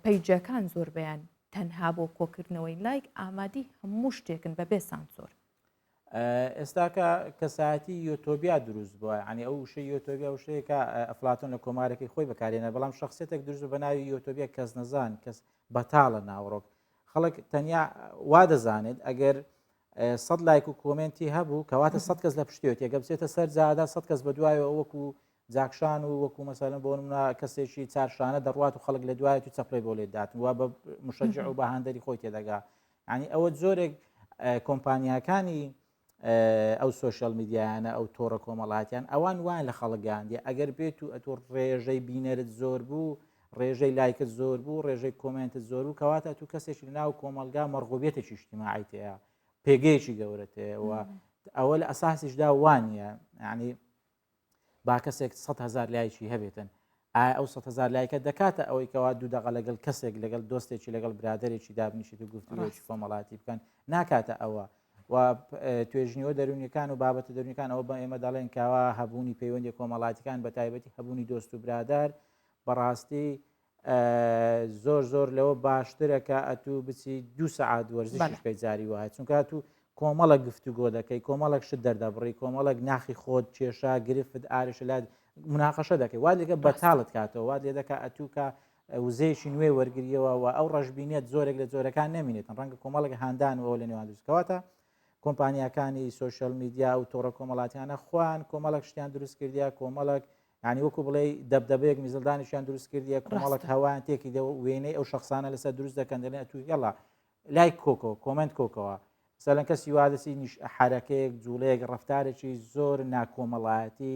پەیجەکان زۆر بەیان تەنها بۆ کۆکردنەوەی لایک ئامادی هەموو شتێکن بەبێ سانسۆر ئێستاکە کەسایەتی یۆتۆبیا دروست بووە ینی ئەو وشەی یۆتۆبیا وشەیەکە ئەفلاتۆن لە کۆمارێکی خۆی بەکارێنە بەڵام شخصێتێک دروست بە ناوی یۆتۆبیا کەس نەزان کەس بەتاڵە ناوڕۆک خەڵک تەنیا وا دەزانێت ئەگەر 100 لایک و کۆمنتی هەبوو کەواتە 100 کەس لە پشتێت یەگە بچێتە سەر جادا 100 کەس بە دوایەوە وەکو جاکشان و وەکو مەسەلەن بۆ نمونە کەسێکی چارشانە دەڕوات و خەڵک لە دوایەت و چەپڵی بۆ لێ داتن وا بە مشەجع و بە هەندەری خۆی تێدەگا ینی ئەوە زۆرێک کۆمپانیاکانی ئەو سوۆشەل میدیایانە ئەو تۆڕە کۆمەڵاتیان ئەوان وان لە خەڵکگاندی ئەگەر بێت و ئەتۆ ڕێژەی بینەرت زۆر بوو ڕێژەی لایکت زۆر بوو ڕێژەی کۆمنتت زۆر بوو کەواتە تو کەسێکی ناو کۆمەلگا مەرغوبێتێکی اجتیماعی تەیە پێگەیەکی گەورەتەوە ئەوە لە ئەساسیشدا وانە ینی با کەسێک 100,000 لایکی هەبێتن ئەو 100,000 لایکە دەکاتە ئەوەی کەوا دوو دەقە لەگەڵ کەسێک لەگەڵ دۆستێکی لەگەڵ برادێکی دابنیشیت و گفتوگوێکی کۆمەڵاتی بکەن ناکاتە ئەوە و توێژنیەوە دەرونیەکان و بابەتە دەرونیەکان ئەوە بە ئێمە دەڵێن کاوا هەبوونی پەیوەندی کۆمەڵاتیەکان بە تایبەتی هەبوونی دۆست و برادار بەڕاستی زۆر لەوە باشترە کە ئەتوو بچی 2 سەعات وەرزشی جاری وایە چونکە تو کۆمەڵک گفتوگۆ دەکەی کۆمەڵک شت دەردەبڕی کۆمەڵک ناخی خۆت کێشا گرفت ئارش لات مناقەشە دەکەی وا لێگە بەتاڵت کاتەوە وا لێ دەکات ئەتووکە وزەیەکی نوێ وەرگریەوە و ئەو ڕەشبینێت زۆرێک لە جۆرەکان نامێنێتن ڕەنگە کۆمەڵک هاندانەوە لە نێوان دروستکەواتە کۆمپانیەکانی سوۆشەل میدیا و تۆڕە کۆمەڵاتیانە خوان کۆمەڵک شتیان دروست کردیا کۆمەڵک ینی وەکو بڵێ دەبدەبەیەک میزلدانیشیان دروست کردیە کۆمەڵک هەوایان تێکی وێنەی ئەو شخصانە لەسەر دروست دەکەن دەڵێن تو یاڵا لایک کۆکۆ کۆمنت کۆکەوە سەلەن کەسی وادەسی حرەکەیەک جوڵەیەک ڕفتارێکی زۆر ناکۆمەڵایەتی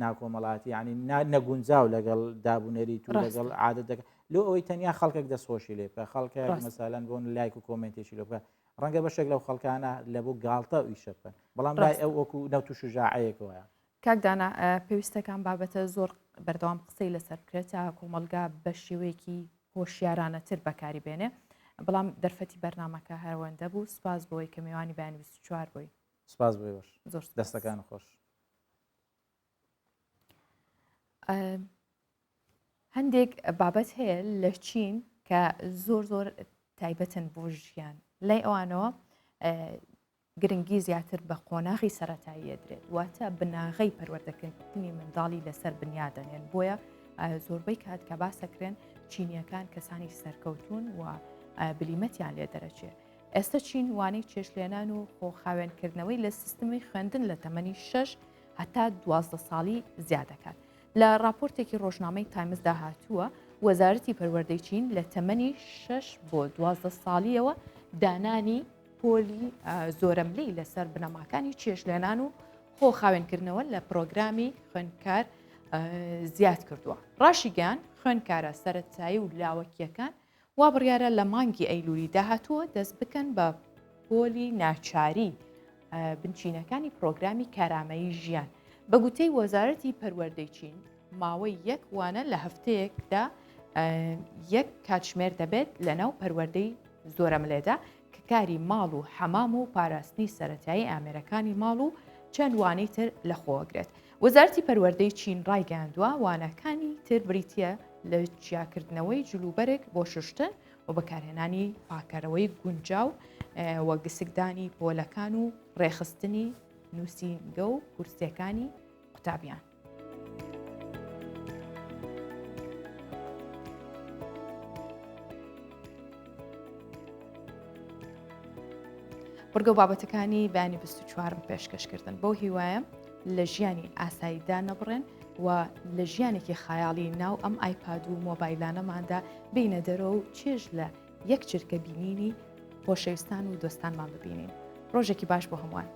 ناکۆمەڵاتی ینی نەگونجاو لەگەڵ دابوونەری تو لەگەڵ عادەت دەکە لۆ ئەوەی تەنیا خەڵکێک دەستخۆشی لێ بکە خەڵکێک مەسالەن بۆن لایک و کۆمنتێکی لێ بکە ڕەنگە بەشێک لەو خەڵکانە لە بۆ گاڵتە ئیشە بکەن بەڵام لای ئەو وەکو نەوت و شوجاعەیەکەوەیە کاکدانا پێویستەکان بابەتە زۆر بەردەوام قسەی لەسەر بکرێت تا کۆمەلگا بە شێوەیەکی هۆشیارانەتر بەکاری بێنێ بەڵام دەرفەتی بەرنامەکە هەروەندە بوو سپاس بۆی کە میوانی بەیانی 24 بووی سپاس بۆی باش زۆر دەستەکان خۆش هەندێک بابەت هەیە لە چین کە زۆر تایبەتن بۆ ژیان لای ئەوانەوە گرنگی زیاتر بە قۆناغی سەرەتایی درێت واتە بناغەی پەروەردەکردنی منداڵی لەسەر بنیادەنێن بۆیە زۆربەی کات کە باسەکرێن چینیەکان کەسانی سەرکەوتون و بلیمەتیان لێ دەرەچێ ئێستا چین وانەی چێشلێنان و خۆخاوێنکردنەوەی لە سیستمی خوێندن لە تەمەنی 6 هەتا 12 ساڵی زیاد دەکات لە راپۆرتێکی ڕۆژنامەی تایمز داهاتووە وەزارەتی پەروەردەی چین لە تەمەنی 6 بۆ 12 ساڵیەوە دانانی پۆلی زۆرەملەی لەسەر بنەماکانی چێشلێنان و خۆخاوێنکردنەوە لە پرۆگرامی خوێندکار زیاد کردووە ڕاشیگەیان خوێندکارە سەرەتایی و لاوەکیەکان وا بڕیارە لە مانگی ئەیلولی داهاتووە دەست بکەن بە پۆلی ناچاری بنچینەکانی پرۆگرامی کارامەیی ژیان بە گوتەی وەزارەتی پەروەردەی چین ماوەی یەک وانە لە هەفتەیەکدا یەک کاتژمێر دەبێت لەناو پەروەردەی زۆرەملێدا کە کاری ماڵ و حەمام و پاراستنی سەرەتایی ئامێرەکانی ماڵ و چەند وانەی تر لەخۆگرێت وەزارەتی پەروەردەی چین ڕایگەاندووە وانەکانی تر بریتە لە جیاکردنەوەی جلوبەرێک بۆ شوشتن و بەکارهێنانی پاکەرەوەی گونجاو و گسکدانی پۆلەکان و ڕێخستنی نووسینگە و کورسیەکانی قوتابیان. بڕگە بابەتەکانی بەیانی 24 پێشکەشکردن بۆ هیوایە لە ژیانی ئاساییدا نەبڕێن و لە ژیانێکی خەیاڵی ناو ئەم ئایپاد و مۆبایلانەماندا بینە دەرەوە و چێژ لە یەک چرکە بینینی خۆشەویستان و دۆستانمان ببینین. ڕۆژێکی باش بۆ هەمووان.